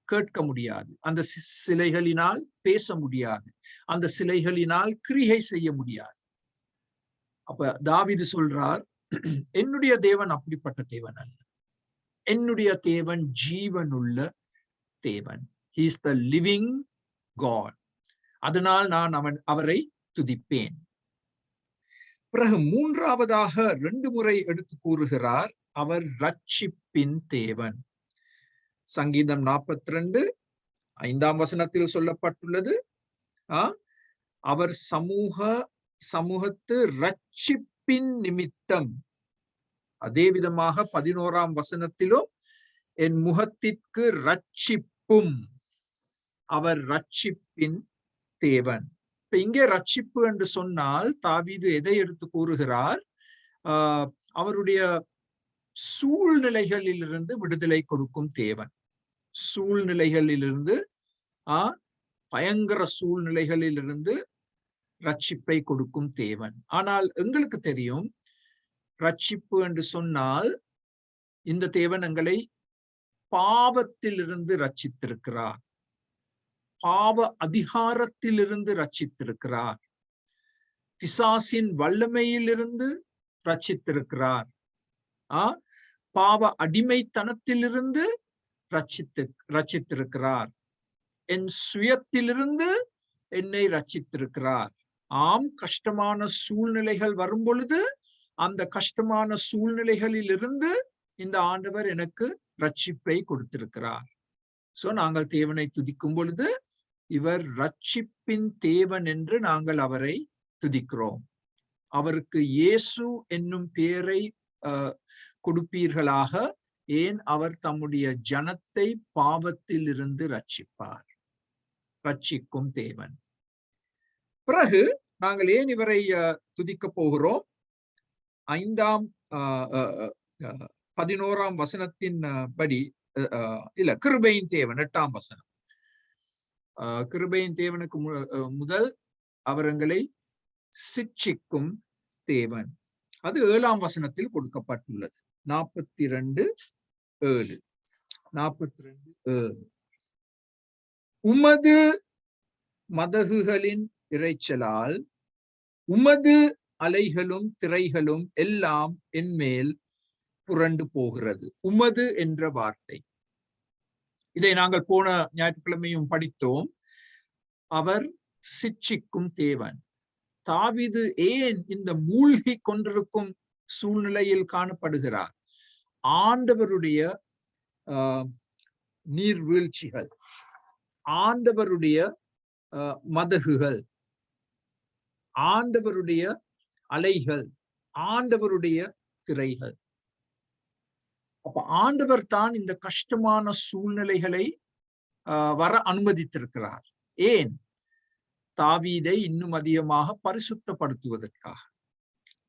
கேட்க முடியாது, அந்த சிலைகளினால் பேச முடியாது, அந்த சிலைகளினால் கிரியை செய்ய முடியாது. அப்ப தாவீது சொல்றார், என்னுடைய தேவன் அப்படிப்பட்ட தேவன் அல்ல. என்னுடைய தேவன் ஜீவனுள்ள தேவன். He is the living God. அதனால் நான் அவரை துதிப்பேன். பிறகு மூன்றாவதாக 2 முறை எடுத்து கூறுகிறார், அவர் ரட்சிப்பின் தேவன். சங்கீதம் 42 5ஆம் வசனத்தில் சொல்லப்பட்டுள்ளது, அவர் சமூகத்து ரட்சிப்பின் நிமித்தம். அதே விதமாக 11ஆம் வசனத்திலும் என் முகத்திற்கு ரட்சிப்பும். அவர் ரட்சிப்பின் தேவன். இப்ப இங்கே ரட்சிப்பு என்று சொன்னால் தாவீது எதை எடுத்து கூறுகிறார்? அவருடைய சூழ்நிலைகளிலிருந்து விடுதலை கொடுக்கும் தேவன். சூழ்நிலைகளிலிருந்து பயங்கர சூழ்நிலைகளிலிருந்து ரட்சிப்பை கொடுக்கும் தேவன். ஆனால் எங்களுக்கு தெரியும், ரட்சிப்பு என்று சொன்னால் இந்த தேவன் எங்களை பாவத்திலிருந்து ரட்சித்திருக்கிறார், பாவ அதிகாரத்திலிருந்து ரட்சித்திருக்கிறார், பிசாசின் வல்லமையிலிருந்து ரட்சித்திருக்கிறார், பாவ அடிமைத்தனத்திலிருந்து ரட்சித்திருக்கிறார், என் சுயத்திலிருந்து என்னை ரட்சித்திருக்கிறார். கஷ்டமான சூழ்நிலைகள் வரும் பொழுது அந்த கஷ்டமான சூழ்நிலைகளில் இருந்து இந்த ஆண்டவர் எனக்கு ரட்சிப்பை கொடுத்திருக்கிறார். நாங்கள் தேவனை துதிக்கும் பொழுது இவர் ரட்சிப்பின் தேவன் என்று நாங்கள் அவரை துதிக்கிறோம். அவருக்கு இயேசு என்னும் பெயரை கொடுப்பீர்களாக, ஏன் அவர் தம்முடைய ஜனத்தை பாவத்தில் இருந்து ரட்சிப்பார். ரட்சிக்கும் தேவன். பிறகு நாங்கள் ஏன் இவரை துதிக்க போகிறோம்? 11ஆம் வசனத்தின் படி, இல்ல, கிருபையின் தேவன் 8ஆம் வசனம். கிருபையின் தேவனுக்கு முதல் அவர் எங்களை சிட்சிக்கும் தேவன். அது 7ஆம் வசனத்தில் கொடுக்கப்பட்டுள்ளது. 42:7. உமது மதகுகளின் இறைச்சலால் உமது அலைகளும் திரைகளும் எல்லாம் என் மேல் புரண்டு போகிறது. உமது என்ற வார்த்தை, இதை நாங்கள் போன ஞாயிற்றுக்கிழமையும் படித்தோம். அவர் சிட்சிக்கும் தேவன். தாவீது ஏன் இந்த மூழ்கி கொண்டிருக்கும் சூழ்நிலையில் காணப்படுகிறார்? ஆண்டவருடைய நீர்வீழ்ச்சிகள், ஆண்டவருடைய மதகுகள், ஆண்டவருடைய அலைகள், ஆண்டவருடைய திரைகள். அப்ப ஆண்டவர் தான் இந்த கஷ்டமான சூழ்நிலைகளை வர அனுமதித்திருக்கிறார். ஏன்? தாவீதை இன்னும் அதிகமாக பரிசுத்தப்படுத்துவதற்காக,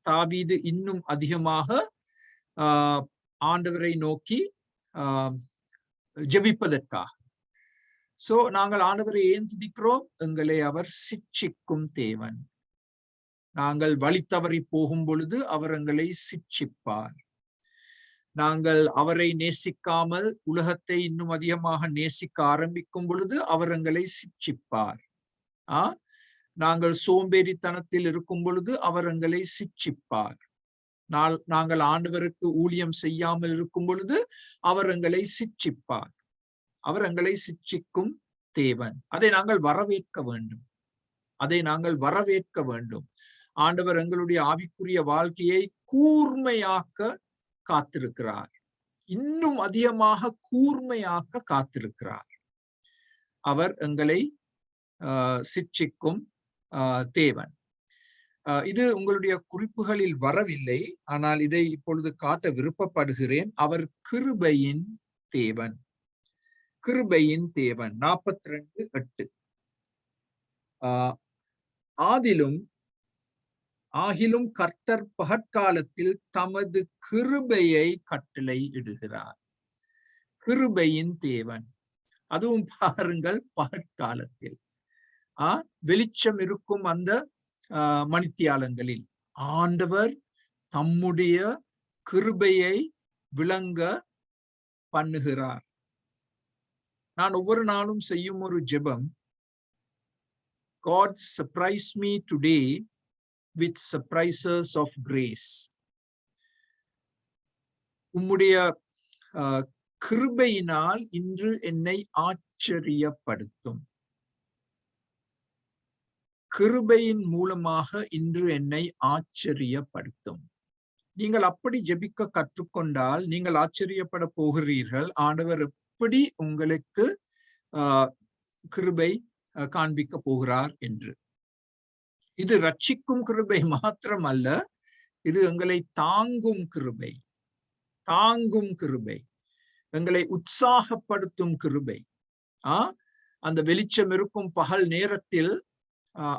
தாவீது இன்னும் அதிகமாக ஆண்டவரை நோக்கி ஜெபிப்பதற்காக. நாங்கள் ஆண்டவரை ஏன் துதிக்கிறோம்? எங்களை அவர் சிட்சிக்கும் தேவன். நாங்கள் வழி தவறி போகும் பொழுது அவர் எங்களை சிட்சிப்பார். நாங்கள் அவரை நேசிக்காமல் உலகத்தை இன்னும் அதிகமாக நேசிக்க ஆரம்பிக்கும் பொழுது அவர் எங்களை சிட்சிப்பார். நாங்கள் சோம்பேறித்தனத்தில் இருக்கும் பொழுது அவர் எங்களை சிட்சிப்பார். நாங்கள் ஆண்டவருக்கு ஊழியம் செய்யாமல் இருக்கும் பொழுது அவர் எங்களை சிட்சிப்பார். அவர் எங்களை சிட்சிக்கும் தேவன். அதை நாங்கள் வரவேற்க வேண்டும். அதை நாங்கள் வரவேற்க வேண்டும். ஆண்டவர் எங்களுடைய ஆவிக்குரிய வாழ்க்கையை கூர்மையாக்க காத்திருக்கிறார். இன்னும் அதிகமாக கூர்மையாக்க காத்திருக்கிறார். அவர் எங்களை சிட்சிக்கும் தேவன். இது உங்களுடைய குறிப்புகளில் வரவில்லை, ஆனால் இதை இப்பொழுது காட்ட விருப்பப்படுகிறேன். அவர் கிருபையின் தேவன். கிருபையின் தேவன் 42:8. ஆகிலும் கர்த்தர் பகற்காலத்தில் தமது கிருபையை கட்டளை இடுகிறார். கிருபையின் தேவன். அதுவும் பாருங்கள், பகற்காலத்தில் வெளிச்சம் இருக்கும் அந்த மணித்தியாலங்களில் ஆண்டவர் தம்முடைய கிருபையை விளங்க பண்ணுகிறார். நான் ஒவ்வொரு நாளும் செய்யும் ஒரு ஜெபம், God surprise me today with surprises of grace. உம்முடைய கிருபையினால் இன்று என்னை ஆச்சரியப்படுத்தும். கிருபையின் மூலமாக இன்று என்னை ஆச்சரியப்படுத்தும். நீங்கள் அப்படி ஜெபிக்க கற்றுக்கொண்டால் நீங்கள் ஆச்சரியப்பட போகிறீர்கள். ஆண்டவர் எப்படி உங்களுக்கு கிருபை காண்பிக்க போகிறார் என்று. இது ரட்சிக்கும் கிருபை மாத்திரம் அல்ல, இது எங்களை தாங்கும் கிருபை. தாங்கும் கிருபை, எங்களை உற்சாகப்படுத்தும் கிருபை. அந்த வெளிச்சம் இருக்கும் பகல் நேரத்தில்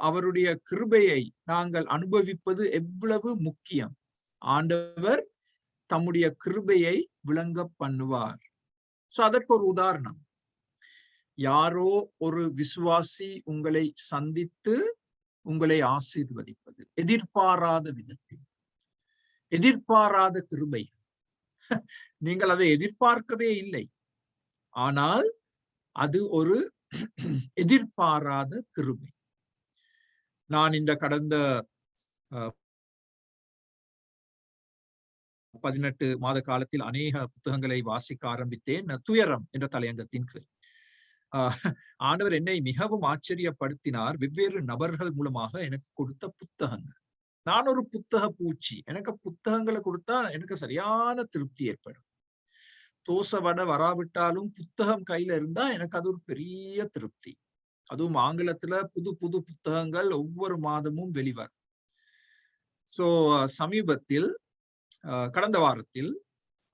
அவருடைய கிருபையை நாங்கள் அனுபவிப்பது எவ்வளவு முக்கியம். ஆண்டவர் தம்முடைய கிருபையை விளங்க பண்ணுவார். அதற்கு ஒரு உதாரணம், யாரோ ஒரு விசுவாசி உங்களை சந்தித்து உங்களை ஆசீர்வதிப்பது எதிர்பாராத விதத்தில், எதிர்பாராத கிருபை. நீங்கள் அதை எதிர்பார்க்கவே இல்லை, ஆனால் அது ஒரு எதிர்பாராத கிருபை. நான் இந்த கடந்த 18 மாத காலத்தில் அநேக புத்தகங்களை வாசிக்க ஆரம்பித்தேன். துயரம் என்ற தலையங்கத்தின் கீழ் ஆண்டவர் என்னை மிகவும் ஆச்சரியப்படுத்தினார். வெவ்வேறு நபர்கள் மூலமாக எனக்கு கொடுத்த புத்தகங்கள். நான் ஒரு புத்தக பூச்சி. எனக்கு புத்தகங்களை கொடுத்தா எனக்கு சரியான திருப்தி ஏற்படும். தோசை வடை வராவிட்டாலும் புத்தகம் கையில இருந்தா எனக்கு அது ஒரு பெரிய திருப்தி. அதுவும் ஆங்கிலத்துல புது புது புத்தகங்கள் ஒவ்வொரு மாதமும் வெளிவரும். சமீபத்தில் கடந்த வாரத்தில்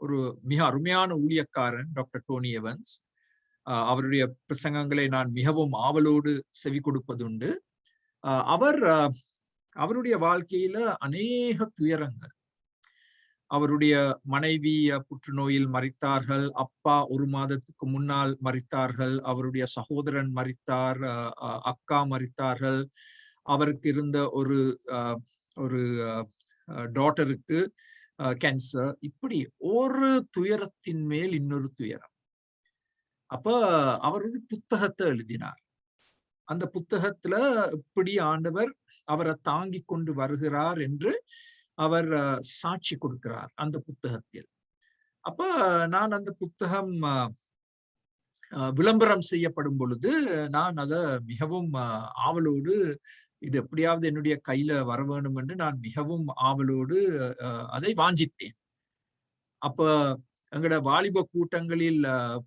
ஒரு மிக அருமையான ஊழியக்காரன் டாக்டர் டோனி எவன்ஸ், அவருடைய பிரசங்கங்களை நான் மிகவும் ஆவலோடு செவி கொடுப்பதுண்டு. அவருடைய வாழ்க்கையில அநேக துயரங்கள். அவருடைய மனைவி புற்றுநோயில் மரித்தார்கள், அப்பா 1 மாதத்துக்கு முன்னால் மரித்தார்கள், அவருடைய சகோதரன் மரித்தார், அக்கா மரித்தார்கள், அவருக்கு இருந்த ஒரு டாட்டருக்கு கேன்சர். இப்படி ஒரு துயரத்தின் மேல் இன்னொரு துயரம். அப்ப அவர் ஒரு புத்தகத்தை எழுதினார். அந்த புத்தகத்துல இப்படி ஆண்டவர் அவரை தாங்கி கொண்டு வருகிறார் என்று அவர் சாட்சி கொடுக்கிறார் அந்த புத்தகத்தில். அப்ப நான் அந்த புத்தகம் விளம்பரம் செய்யப்படும் பொழுது நான் அதை மிகவும் ஆவலோடு, இது எப்படியாவது என்னுடைய கையில வர வேண்டும் என்று நான் மிகவும் ஆவலோடு அதை வாஞ்சித்தேன். அப்ப எங்களோட வாலிப கூட்டங்களில்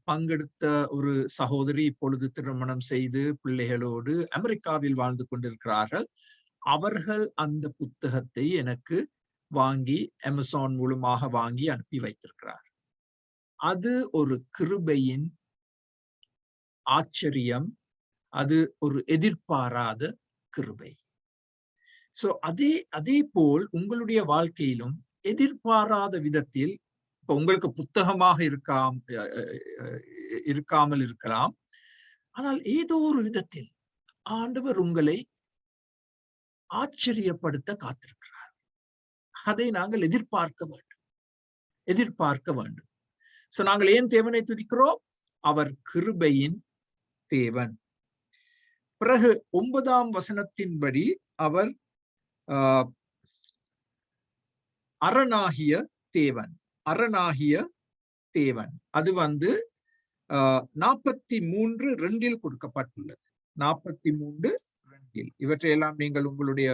பங்கெடுத்த ஒரு சகோதரி இப்பொழுது திருமணம் செய்து பிள்ளைகளோடு அமெரிக்காவில் வாழ்ந்து கொண்டிருக்கிறார்கள். அவர்கள் அந்த புத்தகத்தை எனக்கு வாங்கி அமேசான் மூலமாக வாங்கி அனுப்பி வைத்திருக்கிறார். அது ஒரு கிருபையின் ஆச்சரியம். அது ஒரு எதிர்பாராத கிருபை. அதே போல் உங்களுடைய வாழ்க்கையிலும் எதிர்பாராத விதத்தில், இப்ப உங்களுக்கு புத்தகமாக இருக்காமல் இருக்கலாம், ஆனால் ஏதோ ஒரு விதத்தில் ஆண்டவர் உங்களை ஆச்சரியப்படுத்த காத்திருக்கிறார். அதை நாங்கள் எதிர்பார்க்க வேண்டும். நாங்கள் ஏன் தேவனை துதிக்கிறோம்? அவர் கிருபையின் தேவன். பிறகு 9ஆம் வசனத்தின்படி அவர் அரணாகிய தேவன். அது 43:2 கொடுக்கப்பட்டுள்ளது. 43:2. இவற்றையெல்லாம் நீங்கள் உங்களுடைய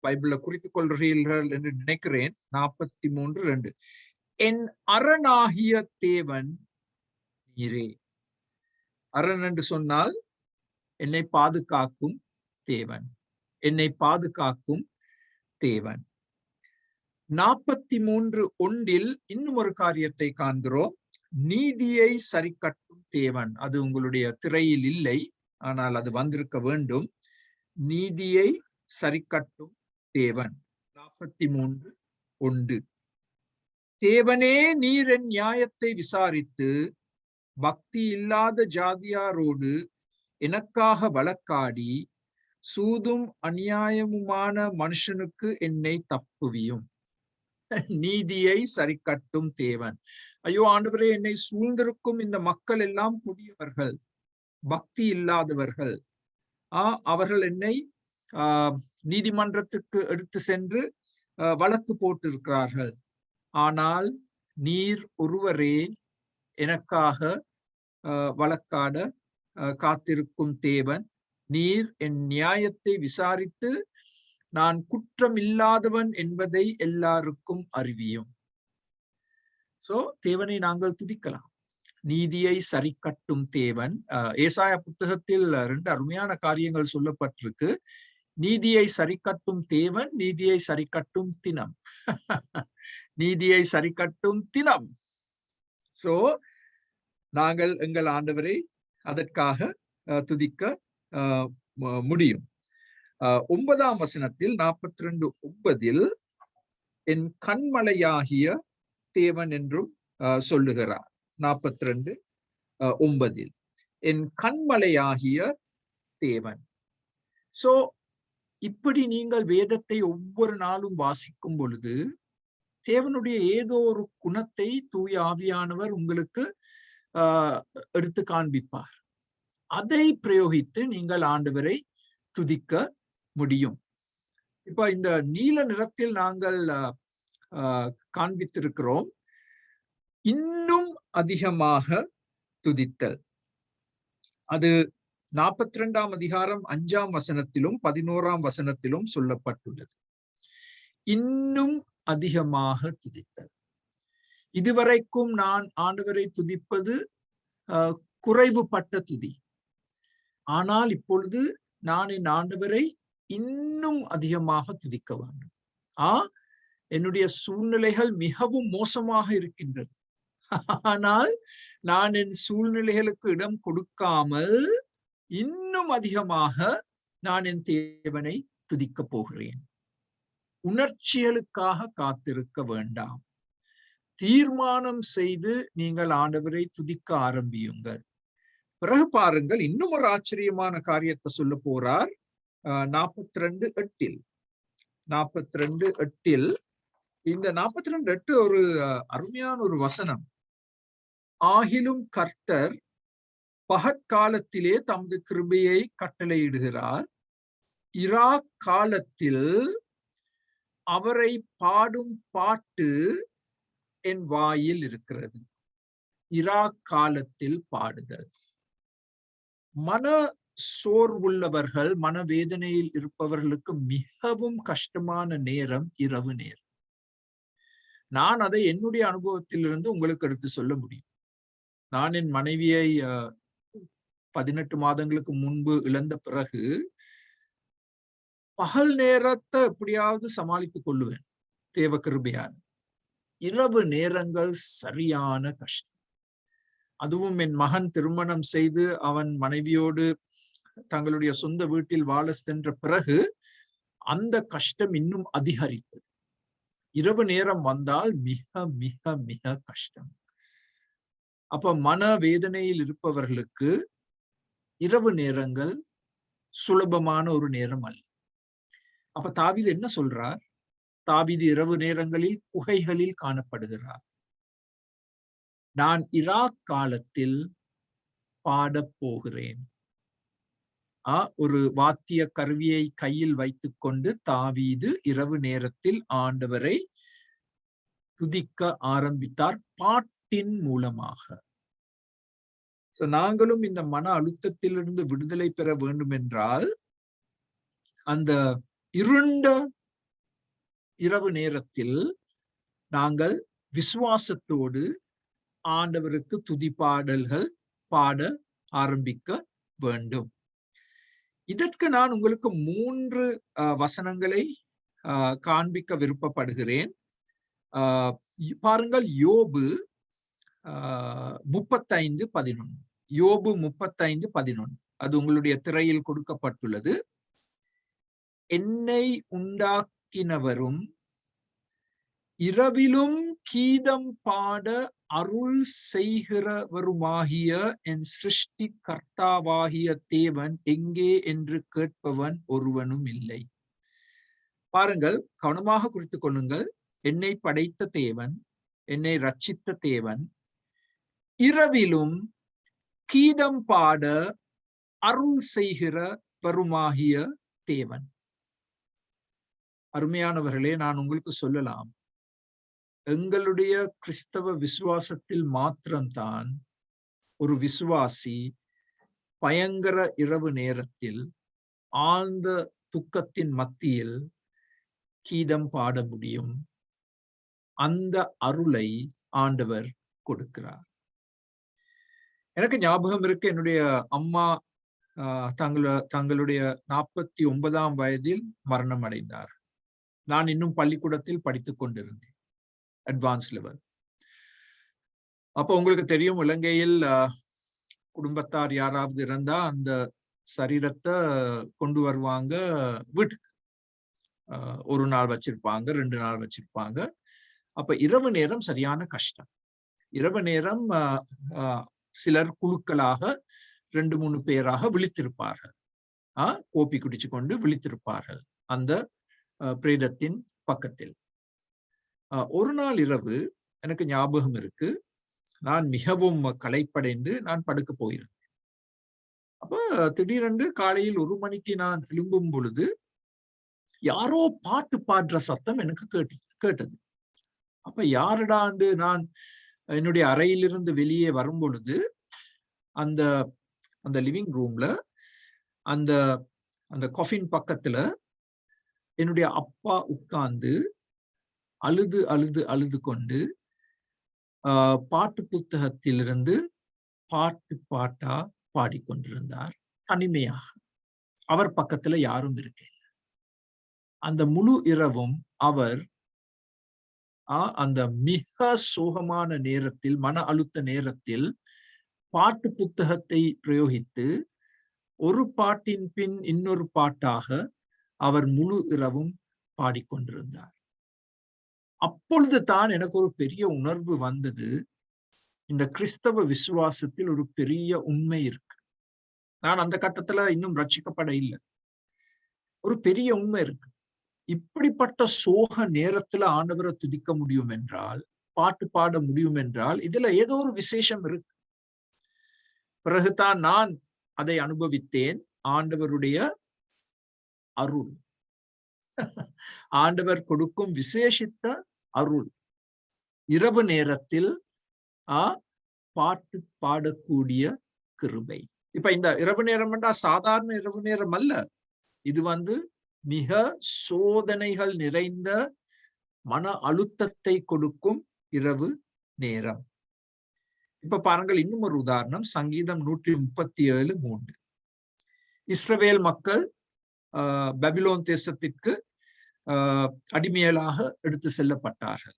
பைபிள்ல குறித்துக் கொள்கிறீர்கள் என்று நினைக்கிறேன். 43:2. என் அரணாகிய தேவன் நீரே. அரண் என்று சொன்னால் என்னை பாதுகாக்கும் தேவன், என்னை பாதுகாக்கும் தேவன். 43:1 இன்னும் ஒரு காரியத்தை காண்கிறோம். நீதியை சரிக்கட்டும் தேவன். அது உங்களுடைய திரையில் இல்லை, ஆனால் அது வந்திருக்க வேண்டும். நீதியை சரிக்கட்டும் தேவன். 43:1 தேவனே, நீர் என் நியாயத்தை விசாரித்து பக்தி இல்லாத ஜாதியாரோடு எனக்காக வழக்காடி சூதும் அநியாயமுமான மனுஷனுக்கு என்னை தப்புவியும். நீதியை சரிக்கட்டும் தேவன். ஐயோ ஆண்டவரே, என்னை சூழ்ந்திருக்கும் இந்த மக்கள் எல்லாம் கொடியவர்கள், பக்தி இல்லாதவர்கள். அவர்கள் என்னை நீதிமன்றத்துக்கு எடுத்து சென்று வழக்கு போட்டிருக்கிறார்கள். ஆனால் நீர் ஒருவரே எனக்காக வழக்காட காத்திருக்கும் தேவன். நீர் என் நியாயத்தை விசாரித்து நான் குற்றம் இல்லாதவன் என்பதை எல்லாருக்கும் அறிவியும். சோ தேவனை நாங்கள் துதிக்கலாம். நீதியை சரிக்கட்டும் தேவன். ஏசாயா புத்தகத்தில் 2 அருமையான காரியங்கள் சொல்லப்பட்டிருக்கு. நீதியை சரிக்கட்டும் தேவன், நீதியை சரிக்கட்டும் தினம். நீதியை சரிக்கட்டும் தினம். சோ நாங்கள் எங்கள் ஆண்டவரை அதற்காக துதிக்க முடியும். 9ஆம் வசனத்தில் 42:9 என் கண்மலையாகிய தேவன் என்றும் சொல்லுகிறார். 42:9 என் கண்மலையாகிய தேவன். சோ இப்படி நீங்கள் வேதத்தை ஒவ்வொரு நாளும் வாசிக்கும் பொழுது தேவனுடைய ஏதோ ஒரு குணத்தை தூய ஆவியானவர் உங்களுக்கு எடுத்து காண்பிப்பார். அதை பிரயோகித்து நீங்கள் ஆண்டவரை துதிக்க முடியும். இப்ப இந்த நீல நிறத்தில் நாங்கள் காண்பித்திருக்கிறோம். இன்னும் அதிகமாக துதித்தல். அது 42ஆம் அதிகாரம் 5ஆம் வசனத்திலும் 11ஆம் வசனத்திலும் சொல்லப்பட்டுள்ளது. இன்னும் அதிகமாக துதித்தல். இதுவரைக்கும் நான் ஆண்டவரை துதிப்பது குறைவுபட்ட துதி. ஆனால் இப்பொழுது நான் என் ஆண்டவரை இன்னும் அதிகமாக துதிக்க வேண்டும். என்னுடைய சூழ்நிலைகள் மிகவும் மோசமாக இருக்கின்றது. ஆனால் நான் என் சூழ்நிலைகளுக்கு இடம் கொடுக்காமல் இன்னும் அதிகமாக நான் என் தேவனை துதிக்க போகிறேன். உணர்ச்சிகளுக்காக காத்திருக்க வேண்டாம். தீர்மானம் செய்து நீங்கள் ஆண்டவரை துதிக்க ஆரம்பியுங்கள். பிறகு பாருங்கள், இன்னும் ஒரு ஆச்சரியமான காரியத்தை சொல்ல போறார். 42:8 இந்த 42:8 ஒரு அருமையான ஒரு வசனம். ஆகிலும் கர்த்தர் பகற்காலத்திலே தமது கிருபையை கட்டளையிடுகிறார், இரா காலத்தில் அவரை பாடும் பாட்டு என் வாயில் இருக்கிறது. இரா காலத்தில் பாடுதல். மன சோர்வுள்ளவர்கள், மனவேதனையில் இருப்பவர்களுக்கு மிகவும் கஷ்டமான நேரம் இரவு நேரம். நான் அதை என்னுடைய அனுபவத்திலிருந்து உங்களுக்கு எடுத்து சொல்ல முடியும். நான் என் மனைவியை 18 மாதங்களுக்கு முன்பு இழந்த பிறகு பகல் நேரத்தை எப்படியாவது சமாளித்துக் கொள்ளுவேன், தேவ கிருபையால். இரவு நேரங்கள் சரியான கஷ்டம். அதுவும் என் மகன் திருமணம் செய்து அவன் மனைவியோடு தங்களுடைய சொந்த வீட்டில் வாழ சென்ற பிறகு அந்த கஷ்டம் இன்னும் அதிகரித்தது. இரவு நேரம் வந்தால் மிக மிக மிக கஷ்டம். அப்ப மன வேதனையில் இருப்பவர்களுக்கு இரவு நேரங்கள் சுலபமான ஒரு நேரம் அல்ல. அப்ப தாவீது என்ன சொல்றார்? தாவீது இரவு நேரங்களில் குகைகளில் காணப்படுகிறார். நான் இரா காலத்தில் பாடப் போகிறேன். ஒரு வாத்திய கருவியை கையில் வைத்துக் கொண்டு தாவீது இரவு நேரத்தில் ஆண்டவரை துதிக்க ஆரம்பித்தார், பாட்டின் மூலமாக. நாங்களும் இந்த மன அழுத்தத்திலிருந்து விடுதலை பெற வேண்டும் என்றால் அந்த இருண்ட இரவு நேரத்தில் நாங்கள் விசுவாசத்தோடு ஆண்டவருக்கு துதி பாடல்கள் பாட ஆரம்பிக்க வேண்டும். இதற்கு நான் உங்களுக்கு 3 வசனங்களை காண்பிக்க விருப்பப்படுகிறேன். பாருங்கள், யோபு 35:11. யோபு 35:11. அது உங்களுடைய திரையில் கொடுக்கப்பட்டுள்ளது. என்னை உண்டாக்கினவரும் இரவிலும் கீதம் பாட அருள் செய்கிறவருமாகிய என் சிருஷ்டி கர்த்தாவாகிய தேவன் எங்கே என்று கேட்பவன் ஒருவனும் இல்லை. பாருங்கள், கவனமாக குறித்துக் கொள்ளுங்கள். என்னை படைத்த தேவன், என்னை ரட்சித்த தேவன், இரவிலும் கீதம் பாட அருள் செய்கிறவருமாகிய தேவன். அருமையானவர்களே, நான் உங்களுக்கு சொல்லலாம், எங்களுடைய கிறிஸ்தவ விசுவாசத்தில் மாத்திரம்தான் ஒரு விசுவாசி பயங்கர இரவு நேரத்தில் ஆழ்ந்த துக்கத்தின் மத்தியில் கீதம் பாட முடியும். அந்த அருளை ஆண்டவர் கொடுக்கிறார். எனக்கு ஞாபகம் இருக்கு, என்னுடைய அம்மா தங்களுடைய 49ஆம் வயதில் மரணம் அடைந்தார். நான் இன்னும் பள்ளிக்கூடத்தில் படித்துக் கொண்டிருந்தேன், அட்வான்ஸ் லெவல். அப்போ உங்களுக்கு தெரியும், இலங்கையில் குடும்பத்தார் யாராவது இருந்தா அந்த சரீரத்தை கொண்டு வருவாங்க வீட்டுக்கு. ஒரு நாள் வச்சிருப்பாங்க, 2 நாள் வச்சிருப்பாங்க. அப்ப இரவு நேரம் சரியான கஷ்டம். இரவு நேரம் சிலர் குழுக்களாக 2-3 பேராக விழித்திருப்பார்கள். கோப்பி குடிச்சு கொண்டு விழித்திருப்பார்கள் அந்த பிரேதத்தின் பக்கத்தில். ஒரு நாள் இரவு எனக்கு ஞாபகம் இருக்கு, நான் மிகவும் களைப்படைந்து நான் படுக்க போயிருந்தேன். அப்ப திடீரென்று காலையில் 1 மணிக்கு நான் எழும்பும் பொழுது யாரோ பாட்டு பாடுற சத்தம் எனக்கு கேட்டது. அப்ப யாருடாண்டு நான் என்னுடைய அறையிலிருந்து வெளியே வரும் பொழுது அந்த அந்த லிவிங் ரூம்ல அந்த அந்த காஃபின் பக்கத்துல என்னுடைய அப்பா உட்கார்ந்து அழுது அழுது அழுது கொண்டு பாட்டு புத்தகத்திலிருந்து பாட்டா பாடிக்கொண்டிருந்தார், தனிமையாக. அவர் பக்கத்துல யாரும் இருக்க. அந்த முழு இரவும் அவர் அந்த மிக சோகமான நேரத்தில், மன அழுத்த நேரத்தில் பாட்டு புத்தகத்தை பிரயோகித்து ஒரு பாட்டின் பின் இன்னொரு பாட்டாக அவர் முழு இரவும் பாடிக்கொண்டிருந்தார். அப்பொழுது தான் எனக்கு ஒரு பெரிய உணர்வு வந்தது, இந்த கிறிஸ்தவ விசுவாசத்தில் ஒரு பெரிய உண்மை இருக்கு. நான் அந்த கட்டத்துல இன்னும் ரட்சிக்கப்பட இல்லை. ஒரு பெரிய உண்மை இருக்கு. இப்படிப்பட்ட சோக நேரத்துல ஆண்டவரை துதிக்க முடியும் என்றால், பாட்டு பாட முடியும் என்றால், இதுல ஏதோ ஒரு விசேஷம் இருக்கு. பிறகுதான் நான் அதை அனுபவித்தேன். ஆண்டவருடைய அருள், ஆண்டவர் கொடுக்கும் விசேஷித்த அருள். இரவு நேரத்தில் பாட்டு பாடக்கூடிய கிருபை. இப்ப இந்த இரவு நேரம் என்றா சாதாரண இரவு நேரம் அல்ல. இது மிக சோதனைகள் நிறைந்த மன அழுத்தத்தை கொடுக்கும் இரவு நேரம். இப்ப பாருங்கள், இன்னும் ஒரு உதாரணம். சங்கீதம் 137:3. இஸ்ரவேல் மக்கள் பபிலோன் தேசத்திற்கு அடிமையலாக எடுத்து செல்லப்பட்டார்கள்.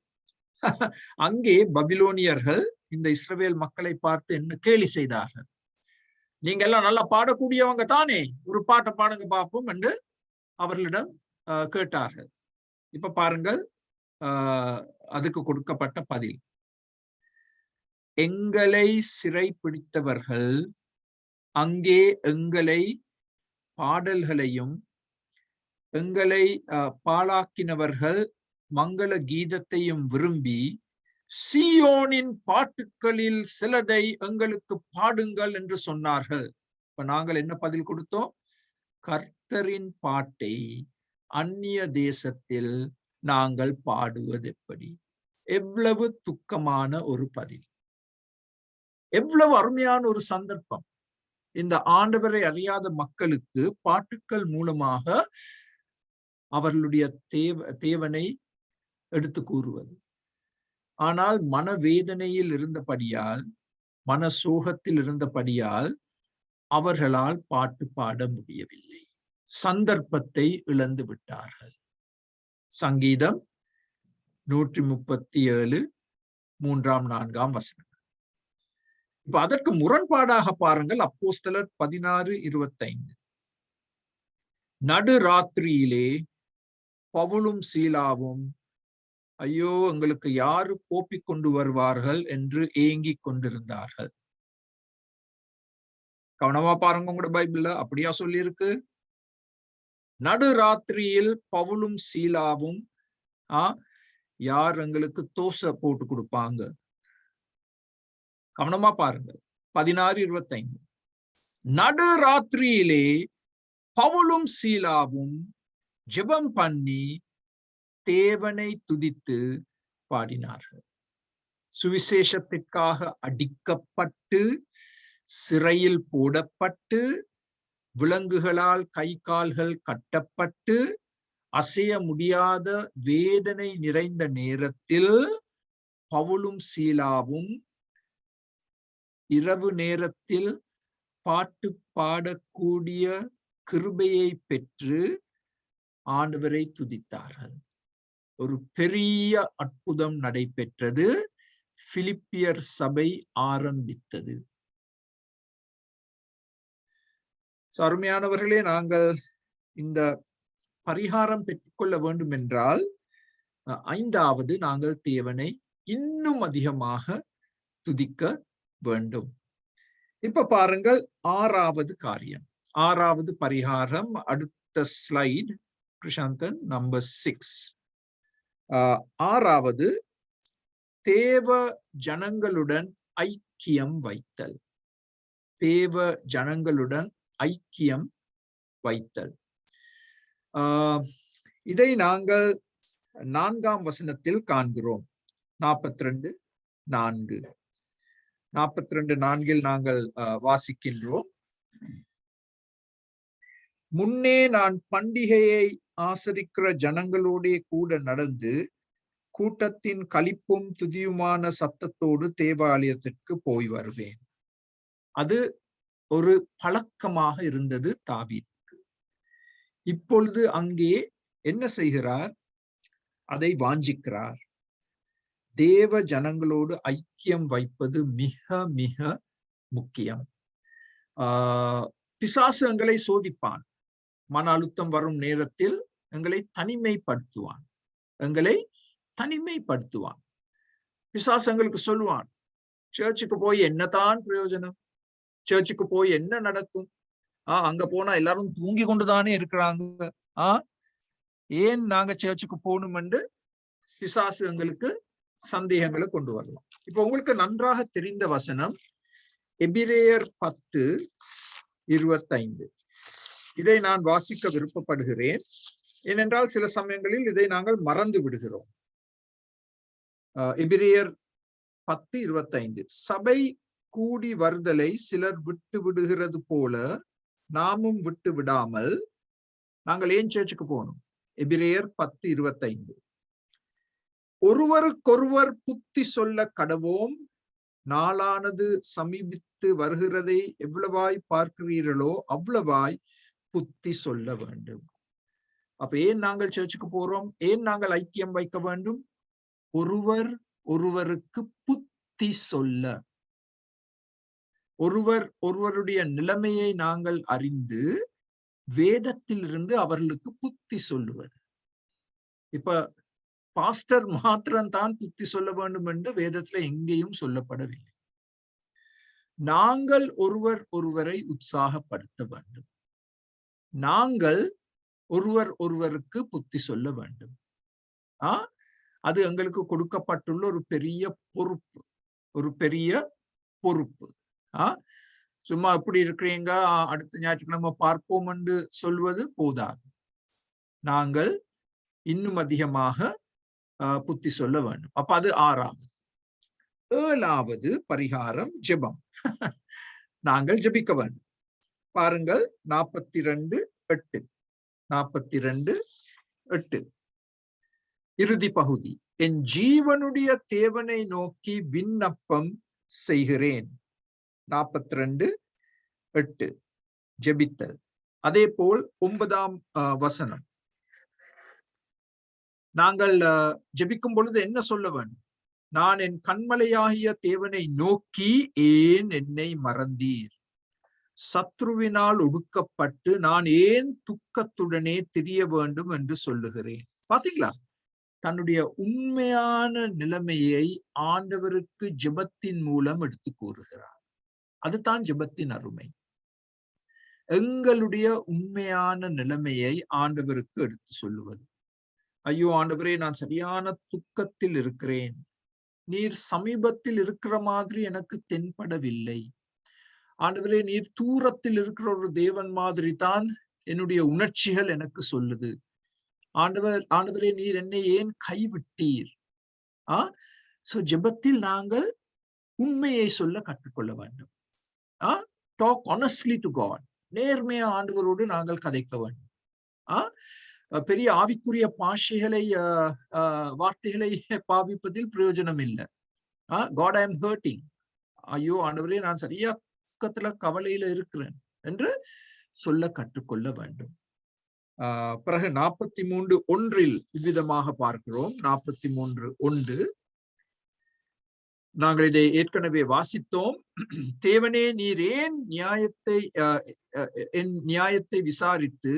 அங்கே பபிலோனியர்கள் இந்த இஸ்ரவேல் மக்களை பார்த்து என்ன கேலி செய்தார்கள். நீங்க எல்லாம் நல்லா பாடக்கூடியவங்க தானே, ஒரு பாட்டை பாடுங்க பார்ப்போம் என்று அவர்களிடம் கேட்டார்கள். இப்ப பாருங்கள், அதுக்கு கொடுக்கப்பட்ட பதில். எங்களை சிறை பிடித்தவர்கள் அங்கே எங்களை பாடல்களையும், எங்களை பாழாக்கினவர்கள் மங்கள கீதத்தையும் விரும்பி சீயோனின் பாட்டுக்களில் சிலதை எங்களுக்கு பாடுங்கள் என்று சொன்னார்கள். இப்ப நாங்கள் என்ன பதில் கொடுத்தோம்? கர்த்தரின் பாட்டை அந்நிய தேசத்தில் நாங்கள் பாடுவது எப்படி? எவ்வளவு துக்கமான ஒரு பதில், எவ்வளவு அருமையான ஒரு சந்தர்ப்பம். இந்த ஆண்டவரை அறியாத மக்களுக்கு பாட்டுக்கள் மூலமாக அவர்களுடைய தேவனை எடுத்து கூறுவது. ஆனால் மனவேதனையில் இருந்தபடியால், மன சோகத்தில் இருந்தபடியால் அவர்களால் பாட்டு பாட முடியவில்லை. சந்தர்ப்பத்தை இழந்து விட்டார்கள். சங்கீதம் 137 3, 4 வசனம். இப்ப அதற்கு முரண்பாடாக பாருங்கள் அப்போஸ்தலர் 16:25. நடுராத்திரியிலே பவுலும் சீலாவும் ஐயோ எங்களுக்கு யாரு கோப்பிக் கொண்டு வருவார்கள் என்று ஏங்கிக் கொண்டிருந்தார்கள். கவனமா பாருங்க உங்களோட பைபிள்ல அப்படியா சொல்லி இருக்கு. நடுராத்திரியில் பவுலும் சீலாவும் யார் எங்களுக்கு தோசை போட்டு கொடுப்பாங்க. கவனமா பாருங்க 16:25. நடுராத்திரியிலே பவுலும் சீலாவும் ஜெபம் பண்ணி தேவனை துதித்து பாடினார்கள். சுவிசேஷத்திற்காக அடிக்கப்பட்டு சிறையில் போடப்பட்டு விலங்குகளால் கை கால்கள் கட்டப்பட்டு அசைய முடியாத வேதனை நிறைந்த நேரத்தில் பவுலும் சீலாவும் இரவு நேரத்தில் பாட்டு பாடக்கூடிய கிருபையை பெற்று ஆண்டவரை துதித்தார்கள். ஒரு பெரிய அற்புதம் நடைபெற்றது. பிலிப்பியர் சபை ஆரம்பித்தது. அருமையானவர்களே, நாங்கள் இந்த பரிகாரம் பெற்றுக்கொள்ள வேண்டும் என்றால் 5வது நாங்கள் தேவனை இன்னும் அதிகமாக துதிக்க வேண்டும். இப்ப பாருங்கள் 6வது காரியம், 6வது பரிகாரம். அடுத்த ஸ்லைட் கிருஷாந்தன், நம்பர் 6. 6வது தேவ ஜனங்களுடன் ஐக்கியம் வைத்தல். தேவ ஜனங்களுடன் ஐக்கியம் வைத்தல். இதை நாங்கள் 4ஆம் வசனத்தில் காண்கிறோம். 42:4. 42:4 நாங்கள் வாசிக்கின்றோம். முன்னே நான் பண்டிகையை ஆசரிக்கிற ஜனங்களோட கூட நடந்து கூட்டத்தின் களிப்பும் துதியுமான சத்தத்தோடு தேவாலயத்திற்கு போய் வருவேன். அது ஒரு பழக்கமாக இருந்தது தாவீதுக்கு. இப்பொழுது அங்கே என்ன செய்கிறார்? அதை வாஞ்சிக்கிறார். தேவ ஜனங்களோடு ஐக்கியம் வைப்பது மிக மிக முக்கியம். பிசாசு எங்களை சோதிப்பான். மன அழுத்தம் வரும் நேரத்தில் எங்களை தனிமைப்படுத்துவான். பிசாசு எங்களுக்கு சொல்லுவான், சர்ச்சுக்கு போய் என்னதான் பிரயோஜனம், சர்ச்சுக்கு போய் என்ன நடக்கும், அங்க போனா எல்லாரும் தூங்கி கொண்டுதானே இருக்கிறாங்க, ஏன் நாங்க சர்ச்சுக்கு போகணும் என்று பிசாசு எங்களுக்கு சந்தேகங்களை கொண்டு வரலாம். இப்ப உங்களுக்கு நன்றாக தெரிந்த வசனம் எபிரேயர் 10:25. இதை நான் வாசிக்க விருப்பப்படுகிறேன். ஏனென்றால் சில சமயங்களில் இதை நாங்கள் மறந்து விடுகிறோம். எபிரேயர் 10:25. சபை கூடி வருதலை சிலர் விட்டு விடுகிறது போல நாமும் விட்டு விடாமல் நாங்கள் ஏன் சர்ச்சுக்கு போகணும்? எபிரேயர் 10:25. ஒருவருக்கொருவர் புத்தி சொல்ல கடவோம், நாளானது சமீபித்து வருகிறதை எவ்வளவாய் பார்க்கிறீர்களோ அவ்வளவாய் புத்தி சொல்ல வேண்டும். அப்ப ஏன் நாங்கள் சர்ச்சுக்கு போறோம்? ஏன் நாங்கள் ஐக்கியம் வைக்க வேண்டும்? ஒருவர் ஒருவருக்கு புத்தி சொல்ல, ஒருவர் ஒருவருடைய நிலைமையை நாங்கள் அறிந்து வேதத்திலிருந்து அவர்களுக்கு புத்தி சொல்லுவது. இப்ப பாஸ்டர் மாத்திரம்தான் புத்தி சொல்ல வேண்டும் என்று வேதத்துல எங்கேயும் சொல்லப்படவில்லை. நாங்கள் ஒருவர் ஒருவரை உற்சாகப்படுத்த வேண்டும். நாங்கள் ஒருவர் ஒருவருக்கு புத்தி சொல்ல வேண்டும். அது எங்களுக்கு கொடுக்கப்பட்டுள்ள ஒரு பெரிய பொறுப்பு. சும்மா எப்படி இருக்கிறீங்க, அடுத்த ஞாயிற்றுக்கிழமை பார்ப்போம் என்று சொல்வது போதாது. நாங்கள் இன்னும் அதிகமாக புத்தி சொல்ல வேண்டும். அப்ப அது 6வது. 7வது பரிகாரம் ஜெபம். நாங்கள் ஜெபிக்க வேண்டும். பாருங்கள் 42:8. 42:8 இறுதி பகுதி. என் ஜீவனுடைய தேவனை நோக்கி விண்ணப்பம் செய்கிறேன். 42:8 ஜெபித்தல். அதே போல் 9ஆம் வசனம். நாங்கள் ஜெபிக்கும் பொழுது என்ன சொல்ல வேண்டும்? நான் என் கண்மலையாகிய தேவனை நோக்கி, ஏன் என்னை மறந்தீர்? சத்ருவினால் ஒடுக்கப்பட்டு நான் ஏன் துக்கத்துடனே திரிய வேண்டும் என்று சொல்லுகிறேன். பாத்தீங்களா? தன்னுடைய உண்மையான நிலைமையை ஆண்டவருக்கு ஜெபத்தின் மூலம் எடுத்து கூறுகிறார். அதுதான் ஜெபத்தின் அருமை. எங்களுடைய உண்மையான நிலைமையை ஆண்டவருக்கு எடுத்து சொல்லுவது. ஐயோ ஆண்டவரே, நான் சரியான துக்கத்தில் இருக்கிறேன். நீர் சமீபத்தில் இருக்கிற மாதிரி எனக்கு தென்படவில்லை. ஆண்டவரே, நீர் தூரத்தில் இருக்கிற ஒரு தேவன் மாதிரி தான் என்னுடைய உணர்ச்சிகள் எனக்கு சொல்லுது. ஆண்டவரே, நீர் என்னை ஏன் கைவிட்டீர்? ஜெபத்தில் நாங்கள் உண்மையை சொல்ல கற்றுக்கொள்ள வேண்டும். Talk honestly to God. நேர்மையா ஆண்டவரோடு நாங்கள் கதைக்க வேண்டும். பெரிய ஆவிக்குரிய பாஷைகளை வார்த்தைகளை பாவிப்பதில் பிரயோஜனம் இல்லை. God, I am hurting. ஐயோ ஆண்டவரே, நான் சரியா துக்கத்துல கவலையில இருக்கிறேன் என்று சொல்ல கற்றுக்கொள்ள வேண்டும். பிறகு 43:1 இவ்விதமாக பார்க்கிறோம். 43:1 நாங்கள் இதை ஏற்கனவே வாசித்தோம். தேவனே, நீர் ஏன் என் நியாயத்தை விசாரித்து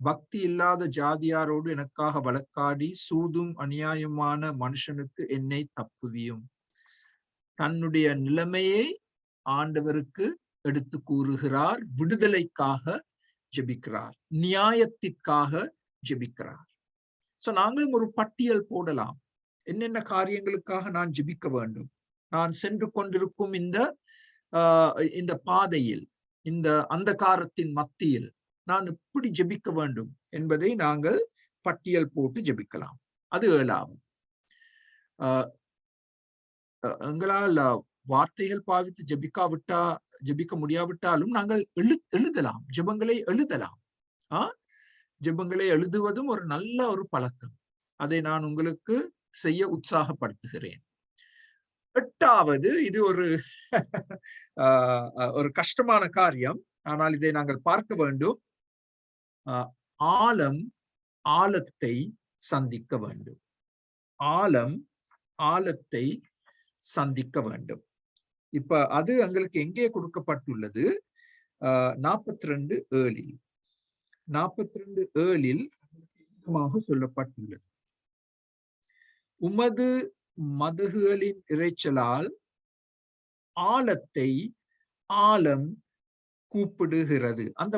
பக்தி இல்லாத ஜாதியாரோடு எனக்காக வழக்காடி சூதும் அநியாயமான மனுஷனுக்கு என்னை தப்புவியும். தன்னுடைய நிலைமையை ஆண்டவருக்கு எடுத்து கூறுகிறார். விடுதலைக்காக ஜெபிக்கிறார், நியாயத்திற்காக ஜெபிக்கிறார். நாங்களும் ஒரு பட்டியல் போடலாம். என்னென்ன காரியங்களுக்காக நான் ஜெபிக்க வேண்டும்? நான் சென்று கொண்டிருக்கும் இந்த பாதையில், இந்த அந்தகாரத்தின் மத்தியில் நான் எப்படி ஜெபிக்க வேண்டும் என்பதை நாங்கள் பட்டியல் போட்டு ஜெபிக்கலாம். அது 7வது. எங்களால் வார்த்தைகள் பாவித்து ஜெபிக்க முடியாவிட்டாலும் நாங்கள் எழுதலாம், ஜெபங்களை எழுதலாம். ஜெபங்களை எழுதுவதும் ஒரு நல்ல ஒரு பழக்கம். அதை நான் உங்களுக்கு செய்ய உற்சாகப்படுத்துகிறேன். 8வது, இது ஒரு கஷ்டமான காரியம், ஆனால் இதை நாங்கள் பார்க்க வேண்டும். ஆழத்தை சந்திக்க வேண்டும். ஆழத்தை சந்திக்க வேண்டும். இப்ப அது எங்களுக்கு எங்கே கொடுக்கப்பட்டுள்ளது? 42:7 42:7 சொல்லப்பட்டுள்ளது. உமது மதகுகளின் இறைச்சலால் ஆழம் கூப்பிடுகிறது. அந்த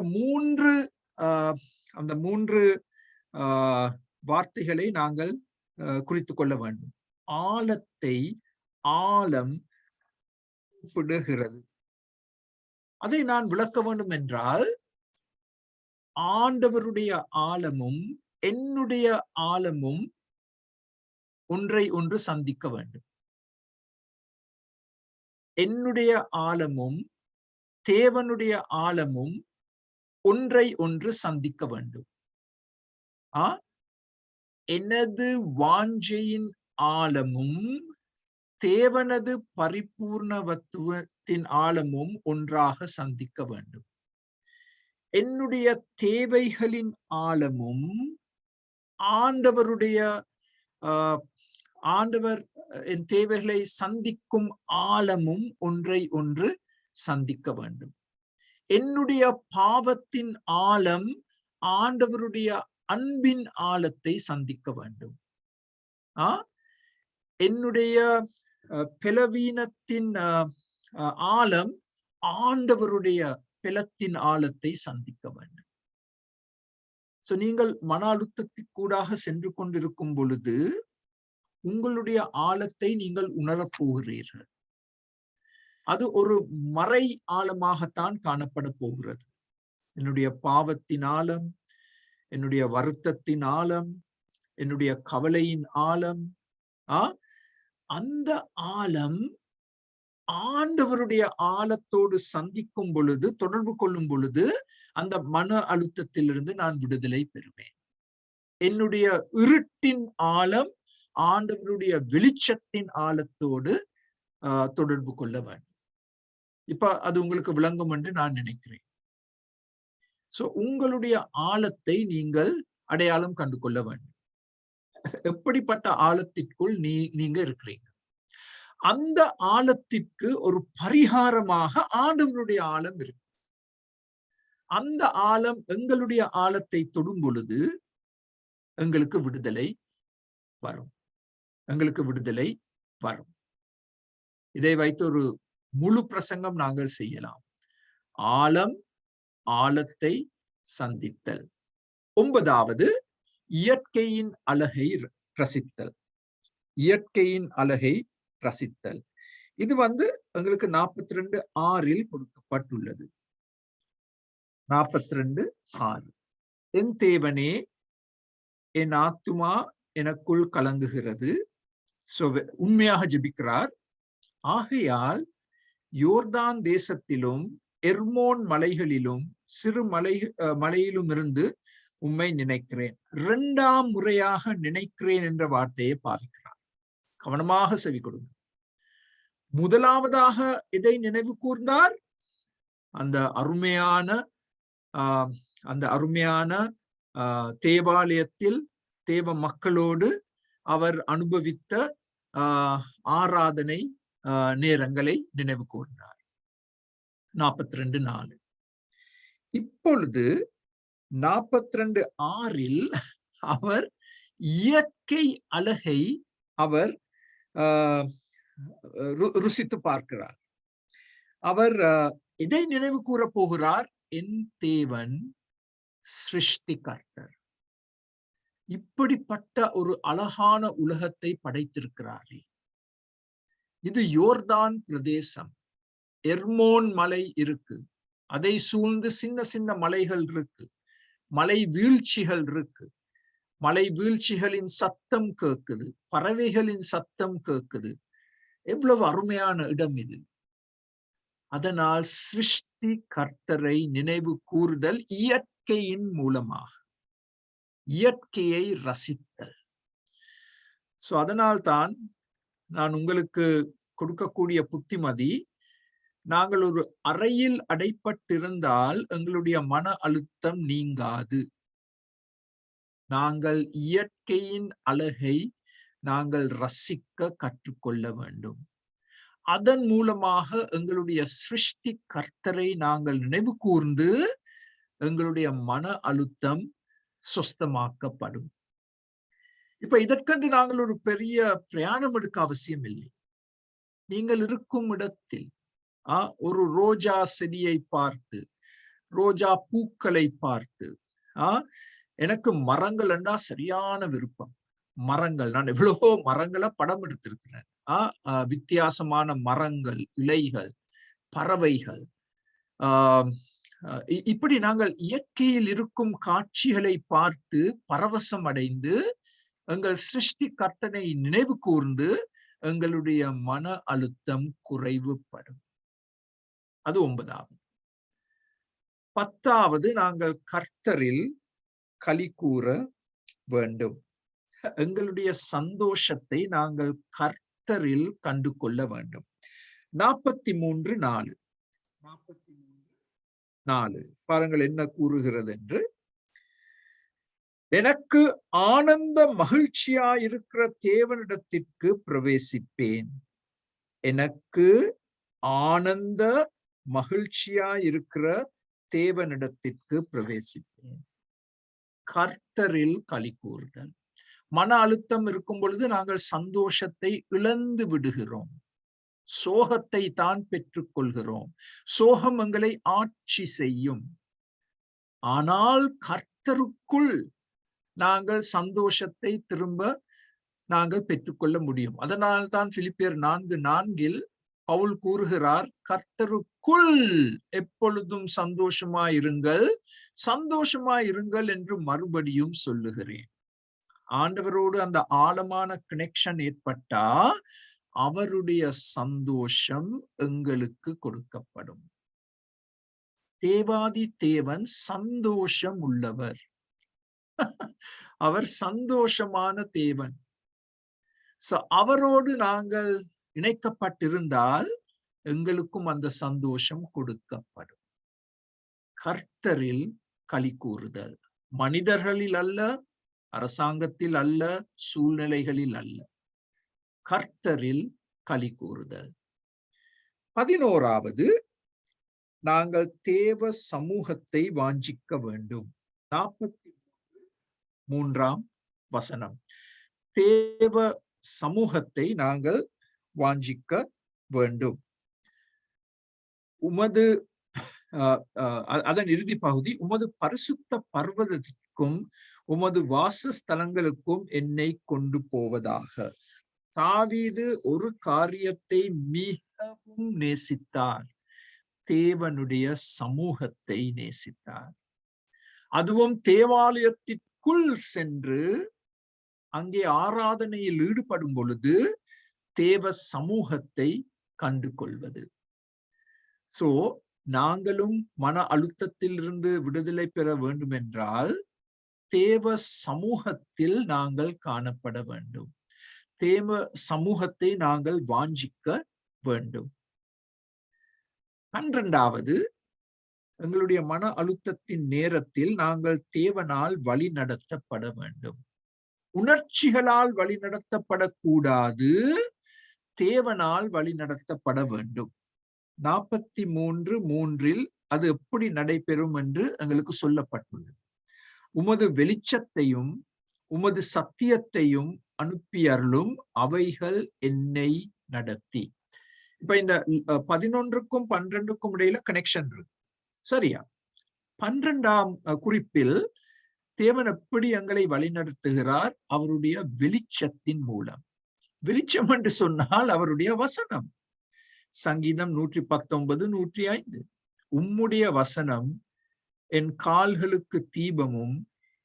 மூன்று வார்த்தைகளை நாங்கள் குறித்து கொள்ள வேண்டும். ஆழம் கூப்பிடுகிறது. அதை நான் விளக்க வேண்டும் என்றால், ஆண்டவருடைய ஆழமும் என்னுடைய ஆழமும் ஒன்றை ஒன்று சந்திக்க வேண்டும். என்னுடைய ஆழமும் தேவனுடைய ஆழமும் ஒன்றை ஒன்று சந்திக்க வேண்டும். எனது வாஞ்சையின் ஆழமும் தேவனது பரிபூர்ணத்துவத்தின் ஆழமும் ஒன்றாக சந்திக்க வேண்டும். என்னுடைய தேவைகளின் ஆழமும் ஆண்டவர் என் தேவைகளை சந்திக்கும் ஆழமும் ஒன்றை ஒன்று சந்திக்க வேண்டும். என்னுடைய பாவத்தின் ஆழம் ஆண்டவருடைய அன்பின் ஆழத்தை சந்திக்க வேண்டும். என்னுடைய பலவீனத்தின் ஆழம் ஆண்டவருடைய பலத்தின் ஆழத்தை சந்திக்க வேண்டும். நீங்கள் மன அழுத்தத்திற்கூடாக சென்று கொண்டிருக்கும் பொழுது உங்களுடைய ஆழத்தை நீங்கள் உணரப்போகிறீர்கள். அது ஒரு மறை ஆழமாகத்தான் காணப்பட போகிறது. என்னுடைய பாவத்தின் ஆழம், என்னுடைய வருத்தத்தின் ஆழம், என்னுடைய கவலையின் ஆழம், அந்த ஆழம் ஆண்டவருடைய ஆழத்தோடு சந்திக்கும் பொழுது, தொடர்பு கொள்ளும் பொழுது அந்த மன அழுத்தத்திலிருந்து நான் விடுதலை பெறுவேன். என்னுடைய இருட்டின் ஆழம் ஆண்டவருடைய வெளிச்சத்தின் ஆழத்தோடு தொடர்பு கொள்ள வேண்டும். இப்ப அது உங்களுக்கு விளங்கும் என்று நான் நினைக்கிறேன். உங்களுடைய ஆழத்தை நீங்கள் அடையாளம் கண்டு கொள்ள வேண்டும். எப்படிப்பட்ட ஆழத்திற்குள் நீங்க இருக்கிறீங்க. அந்த ஆழத்திற்கு ஒரு பரிகாரமாக ஆண்டவருடைய ஆழம் இருக்கு. அந்த ஆழம் எங்களுடைய ஆழத்தை தொடும் பொழுது எங்களுக்கு விடுதலை வரும். எங்களுக்கு விடுதலை வரும். இதை வைத்து ஒரு முழு பிரசங்கம் நாங்கள் செய்யலாம். ஆழம், ஆழத்தை சந்தித்தல். 9வது, இயற்கையின் அழகை ரசித்தல். இயற்கையின் அழகை ரசித்தல். இது எங்களுக்கு 42:6 கொடுக்கப்பட்டுள்ளது. 42:6. என் தேவனே, என் ஆத்துமா எனக்குள் கலங்குகிறது. உண்மையாக ஜெபிக்கிறார். ஆகையால் யோர்தான் தேசத்திலும் எர்மோன் மலைகளிலும் சிறு மலையிலும் இருந்து உம்மை நினைக்கிறேன். 2ஆம் முறையாக நினைக்கிறேன் என்ற வார்த்தையை பாவிக்கிறார். கவனமாக செவி கொடுங்க. முதலாவதாக இதை நினைவு கூர்ந்தார், அந்த அருமையான தேவாலயத்தில் தேவ மக்களோடு அவர் அனுபவித்த ஆராதனை நேரங்களை நினைவு கூர்ந்தார். 42:4. இப்பொழுது 42:6 அவர் இயற்கை அழகை அவர் ருசித்து பார்க்கிறார். அவர் இதை நினைவு கூற போகிறார், என் தேவன் சிருஷ்டிகர்த்தர். இப்படிப்பட்ட ஒரு அழகான உலகத்தை படைத்திருக்கிறாரே. இது யோர்தான் பிரதேசம். எர்மோன் மலை இருக்கு, அதை சூழ்ந்து சின்ன சின்ன மலைகள் இருக்கு, மலை வீழ்ச்சிகள் இருக்கு. மலை வீழ்ச்சிகளின் சத்தம் கேட்குது, பறவைகளின் சத்தம் கேட்குது. எவ்வளவு அருமையான இடம் இது. அதனால் சிருஷ்டி கர்த்தரை நினைவு கூறுதல் இயற்கையின் மூலமாக, இயற்கையை ரசித்தல். அதனால்தான் நான் உங்களுக்கு கொடுக்கக்கூடிய புத்திமதி, நாங்கள் ஒரு அறையில் அடைப்பட்டிருந்தால் எங்களுடைய மன அழுத்தம் நீங்காது. நாங்கள் இயற்கையின் அழகை நாங்கள் ரசிக்க கற்றுக்கொள்ள வேண்டும். அதன் மூலமாக எங்களுடைய சிருஷ்டி கர்த்தரை நாங்கள் நினைவு கூர்ந்து எங்களுடைய மன அழுத்தம் சுஸ்தமாக்கப்படும். இப்ப இதற்கென்று நாங்கள் ஒரு பெரிய பிரயாணம் எடுக்க அவசியம் இல்லை. நீங்கள் இருக்கும் இடத்தில் ஒரு ரோஜா செடியை பார்த்து, ரோஜா பூக்களை பார்த்து, எனக்கு மரங்கள் என்றா சரியான விருப்பம். மரங்கள், நான் எவ்வளவோ மரங்களை படம் எடுத்திருக்கிறேன். வித்தியாசமான மரங்கள், இலைகள், பறவைகள். இப்படி நாங்கள் இயற்கையில் இருக்கும் காட்சிகளை பார்த்து பரவசம் அடைந்து எங்கள் சிருஷ்டி கர்த்தனை நினைவு கூர்ந்து எங்களுடைய மன அழுத்தம் குறைவுபடும். அது 9வது. 10வது, நாங்கள் கர்த்தரில் களி கூற வேண்டும். எங்களுடைய சந்தோஷத்தை நாங்கள் கர்த்தரில் கண்டு கொள்ள வேண்டும். 43:4. பாருங்கள் என்ன கூறுகிறது என்று. எனக்கு ஆனந்த மகிழ்ச்சியாயிருக்கிற தேவனிடத்திற்கு பிரவேசிப்பேன். எனக்கு ஆனந்த மகிழ்ச்சியாயிருக்கிற தேவனிடத்திற்கு பிரவேசிப்பேன். கர்த்தரில் களி கூறுதல். மன அழுத்தம் இருக்கும் பொழுது நாங்கள் சந்தோஷத்தை இழந்து விடுகிறோம், சோகத்தை தான் பெற்றுக் கொள்கிறோம். சோகம் எங்களை ஆட்சி செய்யும். ஆனால் கர்த்தருக்குள் நாங்கள் சந்தோஷத்தை திரும்ப நாங்கள் பெற்றுக்கொள்ள முடியும். அதனால்தான் பிலிப்பியர் 4:4 பவுல் கூறுகிறார், கர்த்தருக்குள் எப்பொழுதும் சந்தோஷமாயிருங்கள், சந்தோஷமாயிருங்கள் என்று மறுபடியும் சொல்லுகிறேன். ஆண்டவரோடு அந்த ஆழமான கனெக்ஷன் ஏற்பட்டா அவருடைய சந்தோஷம் எங்களுக்கு கொடுக்கப்படும். தேவாதி தேவன் சந்தோஷம் உள்ளவர். அவர் சந்தோஷமான தேவன். அவரோடு நாங்கள் இணைக்கப்பட்டிருந்தால் எங்களுக்கும் அந்த சந்தோஷம் கொடுக்கப்படும். கர்த்தரில் களி கூறுதல். மனிதர்களில் அல்ல, அரசாங்கத்தில் அல்ல, சூழ்நிலைகளில் அல்ல, கர்த்தரில் களி கூறுதல். 11வது, நாங்கள் தேவ சமூகத்தை வாஞ்சிக்க வேண்டும். 43ஆம் வசனம். தேவ சமூகத்தை நாங்கள் வாஞ்சிக்க வேண்டும். உமது அதன் இறுதி பகுதி, உமது பரிசுத்த பர்வதத்திற்கும் உமது வாசஸ்தலங்களுக்கும் என்னை கொண்டு போவதாக. தாவீது ஒரு காரியத்தை மிகவும் நேசித்தார். தேவனுடைய சமூகத்தை நேசித்தார். அதுவும் தேவாலயத்திற்குள் சென்று அங்கே ஆராதனையில் ஈடுபடும் பொழுது தேவ சமூகத்தை கண்டு கொள்வது. சோ நாங்களும் மன அழுத்தத்திலிருந்து விடுதலை பெற வேண்டும் என்றால் தேவ சமூகத்தில் நாங்கள் காணப்பட வேண்டும். தேவ சமூகத்தை நாங்கள் வாஞ்சிக்க வேண்டும். 12வது, எங்களுடைய மன அழுத்தத்தின் நேரத்தில் நாங்கள் தேவனால் வழி நடத்தப்பட வேண்டும். உணர்ச்சிகளால் வழி நடத்தப்படக்கூடாது, தேவனால் வழி நடத்தப்பட வேண்டும். 43:3 அது எப்படி நடைபெறும் என்று எங்களுக்கு சொல்லப்பட்டுள்ளது. உமது வெளிச்சத்தையும் உமது சத்தியத்தையும் அனுப்பியருளும், அவைகள் என்னை நடத்தி. இப்ப இந்த 11க்கும் 12க்கும் இடையில கனெக்ஷன் இருக்கு, சரியா? 12ஆம் குறிப்பில் தேவன் எப்படி எங்களை வழிநடத்துகிறார்? அவருடைய வெளிச்சத்தின் மூலம். வெளிச்சம் என்று சொன்னால் அவருடைய வசனம். சங்கீதம் 119, 105. உம்முடைய வசனம் என் கால்களுக்கு தீபமும்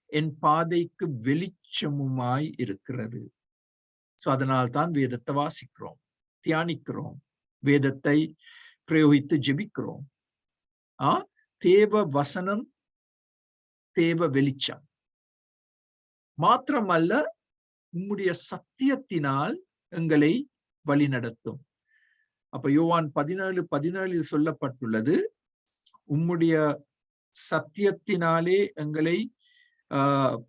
என் பாதைக்கு வெளிச்சமுமாய் இருக்கிறது. சோ அதனால் தான் வேதத்தை வாசிக்கிறோம், தியானிக்கிறோம், வேதத்தை பிரயோகித்து ஜெபிக்கிறோம். தேவ வசனம் தேவ வெளிச்சம் மாத்திரமல்ல, உம்முடைய சத்தியத்தினால் எங்களை வழிநடத்தும். அப்ப யோவான் 17:17 சொல்லப்பட்டுள்ளது, உம்முடைய சத்தியத்தினாலே எங்களை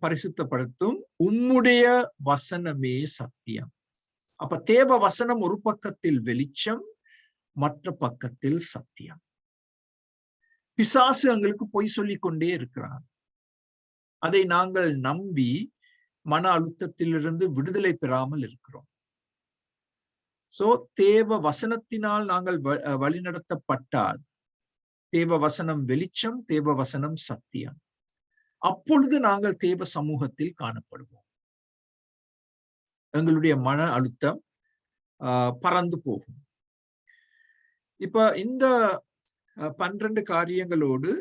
பரிசுத்தப்படுத்தும், உம்முடைய வசனமே சத்தியம். அப்ப தேவ வசனம் ஒரு பக்கத்தில் வெளிச்சம், மற்ற பக்கத்தில் சத்தியம். பிசாசு எங்களுக்கு பொய் சொல்லிக் கொண்டே இருக்கிறான். அதை நாங்கள் நம்பி மன அழுத்தத்திலிருந்து விடுதலை பெறாமல் இருக்கிறோம். சோ தேவ வசனத்தினால் நாங்கள் வழிநடத்தப்பட்டால், தேவ வசனம் வெளிச்சம், தேவ வசனம் சத்தியம், அப்பொழுது நாங்கள் தேவ சமூகத்தில் காணப்படுவோம். எங்களுடைய மன அழுத்தம் பறந்து போகும். இப்ப இந்த 12 காரியங்களோடு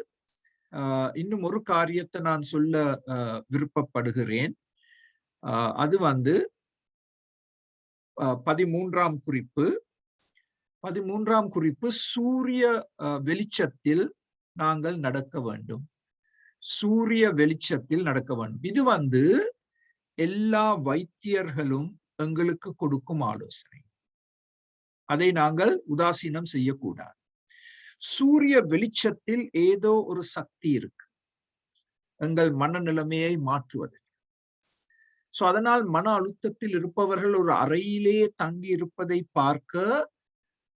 இன்னும் ஒரு காரியத்தை நான் சொல்ல விருப்பப்படுகிறேன். அது 13ஆம் குறிப்பு. 13ஆம் குறிப்பு, சூரிய வெளிச்சத்தில் நாங்கள் நடக்க வேண்டும். சூரிய வெளிச்சத்தில் நடக்க வேண்டும். இது எல்லா வைத்தியர்களும் எங்களுக்கு கொடுக்கும் ஆலோசனை. அதை நாங்கள் உதாசீனம் செய்யக்கூடாது. சூரிய வெளிச்சத்தில் ஏதோ ஒரு சக்தி இருக்கு எங்கள் மனநிலைமையை மாற்றுவது. சோ அதனால் மன அழுத்தத்தில் இருப்பவர்கள் ஒரு அறையிலே தங்கி இருப்பதை பார்க்க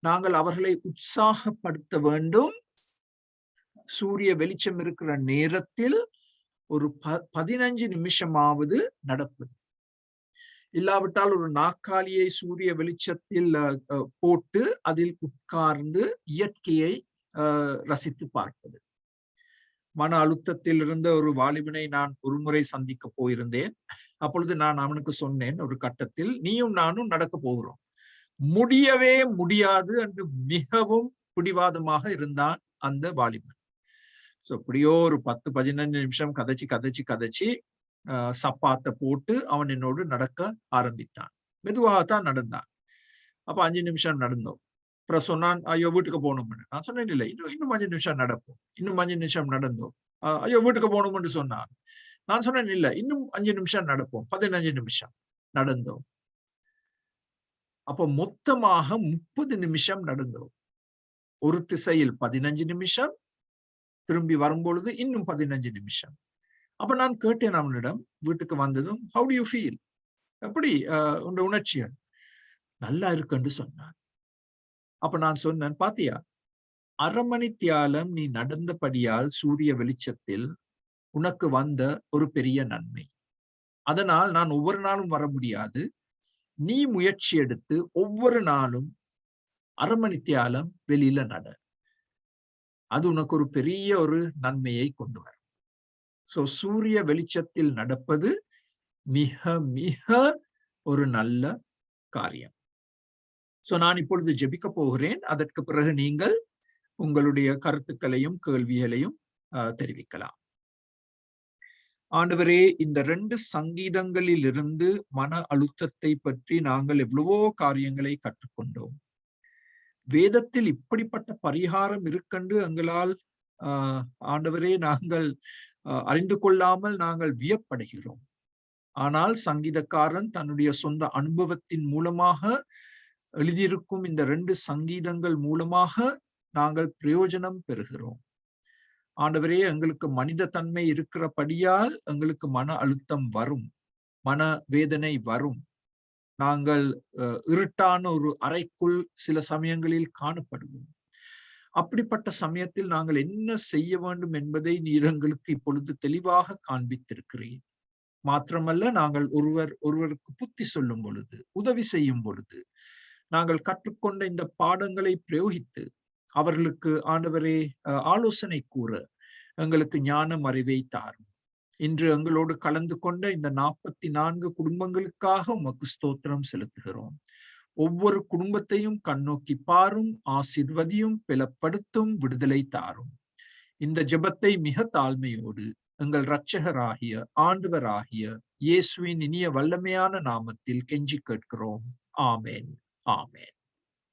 நாங்கள் அவர்களை உற்சாகப்படுத்த வேண்டும். சூரிய வெளிச்சம் இருக்கிற நேரத்தில் ஒரு 15 நிமிஷமாவது நடப்பது. இல்லாவிட்டால் ஒரு நாற்காலியை சூரிய வெளிச்சத்தில் போட்டு அதில் உட்கார்ந்து இயற்கையை ரசித்து பார்ப்பது. மன அழுத்தத்தில் இருந்த ஒரு வாலிபனை நான் ஒரு முறை சந்திக்க போயிருந்தேன். அப்பொழுது நான் அவனுக்கு சொன்னேன், ஒரு கட்டத்தில் நீயும் நானும் நடக்க போகிறோம், முடியவே முடியாது என்று மிகவும் பிடிவாதமாக இருந்தான் அந்த வாலிபன். சோ இப்படியோ ஒரு 10-15 நிமிஷம் கதைச்சு சப்பாத்தை போட்டு அவன் என்னோடு நடக்க ஆரம்பித்தான். மெதுவாகத்தான் நடந்தான். அப்ப 5 நிமிஷம் நடந்தோம். அப்புறம் சொன்னான், ஐயோ வீட்டுக்கு போகணும்னு. நான் சொன்னேன், இல்லை, இன்னும் 5 நிமிஷம் நடப்போம். இன்னும் 5 நிமிஷம் நடந்தோம். ஐயோ வீட்டுக்கு போகணும்னு சொன்னான். நான் சொன்னேன், இல்லை, இன்னும் 5 நிமிஷம் நடப்போம். 15 நிமிஷம் நடந்தோம். அப்ப மொத்தமாக 30 நிமிஷம் நடந்தோம். ஒரு திசையில் 15 நிமிஷம், திரும்பி வரும்பொழுது இன்னும் 15 நிமிஷம். அப்ப நான் கேட்டேன் அவனிடம், வீட்டுக்கு வந்ததும், ஹவு டு யூ ஃபீல், எப்படி உங்க உணர்ச்சிகள்? நல்லா இருக்குன்னு சொன்னான். அப்ப நான் சொன்னேன், பாத்தியா, அரை மணி தியாலம் நீ நடந்தபடியால் சூரிய வெளிச்சத்தில் உனக்கு வந்த ஒரு பெரிய நன்மை. அதனால் நான் ஒவ்வொரு நாளும் வர முடியாது. நீ முயற்சி எடுத்து ஒவ்வொரு நாளும் அரை மணி தியாலம் வெளியில நட. அது உனக்கு ஒரு பெரிய ஒரு நன்மையை கொண்டு வரும். சோ சூரிய வெளிச்சத்தில் நடப்பது மிக மிக ஒரு நல்ல காரியம். சோ நான் இப்பொழுது ஜெபிக்க போகிறேன். அதற்கு பிறகு நீங்கள் உங்களுடைய கருத்துக்களையும் கேள்விகளையும் தெரிவிக்கலாம். ஆண்டவரே, இந்த 2 சங்கீதங்களில் இருந்து மன அழுத்தத்தை பற்றி நாங்கள் எவ்வளவோ காரியங்களை கற்றுக்கொண்டோம். வேதத்தில் இப்படிப்பட்ட பரிகாரம் இருக்கென்று எங்களால் ஆண்டவரே நாங்கள் அறிந்து கொள்ளாமல் நாங்கள் வியப்படைகிறோம். ஆனால் சங்கீதக்காரன் தன்னுடைய சொந்த அனுபவத்தின் மூலமாக எழுதியிருக்கும் இந்த 2 சங்கீதங்கள் மூலமாக நாங்கள் பிரயோஜனம் பெறுகிறோம். ஆண்டவரே, எங்களுக்கு மனித தன்மை இருக்கிறபடியால் எங்களுக்கு மன அழுத்தம் வரும், மன வேதனை வரும். நாங்கள் இருட்டான ஒரு அறைக்குள் சில சமயங்களில் காணப்படுவோம். அப்படிப்பட்ட சமயத்தில் நாங்கள் என்ன செய்ய வேண்டும் என்பதை நீர் எங்களுக்கு இப்பொழுது தெளிவாக காண்பித்திருக்கிறேன். மாத்திரமல்ல, நாங்கள் ஒருவருக்கு புத்தி சொல்லும் பொழுது, உதவி செய்யும் பொழுது, நாங்கள் கற்றுக்கொண்ட இந்த பாடங்களை பிரயோகித்து அவர்களுக்கு ஆண்டவரே ஆலோசனை கூற எங்களுக்கு ஞானம் அறிவை தாரும். இன்று எங்களோடு கலந்து கொண்ட இந்த 44 குடும்பங்களுக்காக உமக்கு ஸ்தோத்திரம் செலுத்துகிறோம். ஒவ்வொரு குடும்பத்தையும் கண்ணோக்கி பாரும், ஆசீர்வதியும், பலப்படுத்தும், விடுதலை தாரும். இந்த ஜெபத்தை மிக தாழ்மையோடு எங்கள் இரட்சகராகிய ஆண்டவராகிய இயேசுவின் இனிய வல்லமையான நாமத்தில் கெஞ்சி கேட்கிறோம். ஆமேன், ஆமேன்.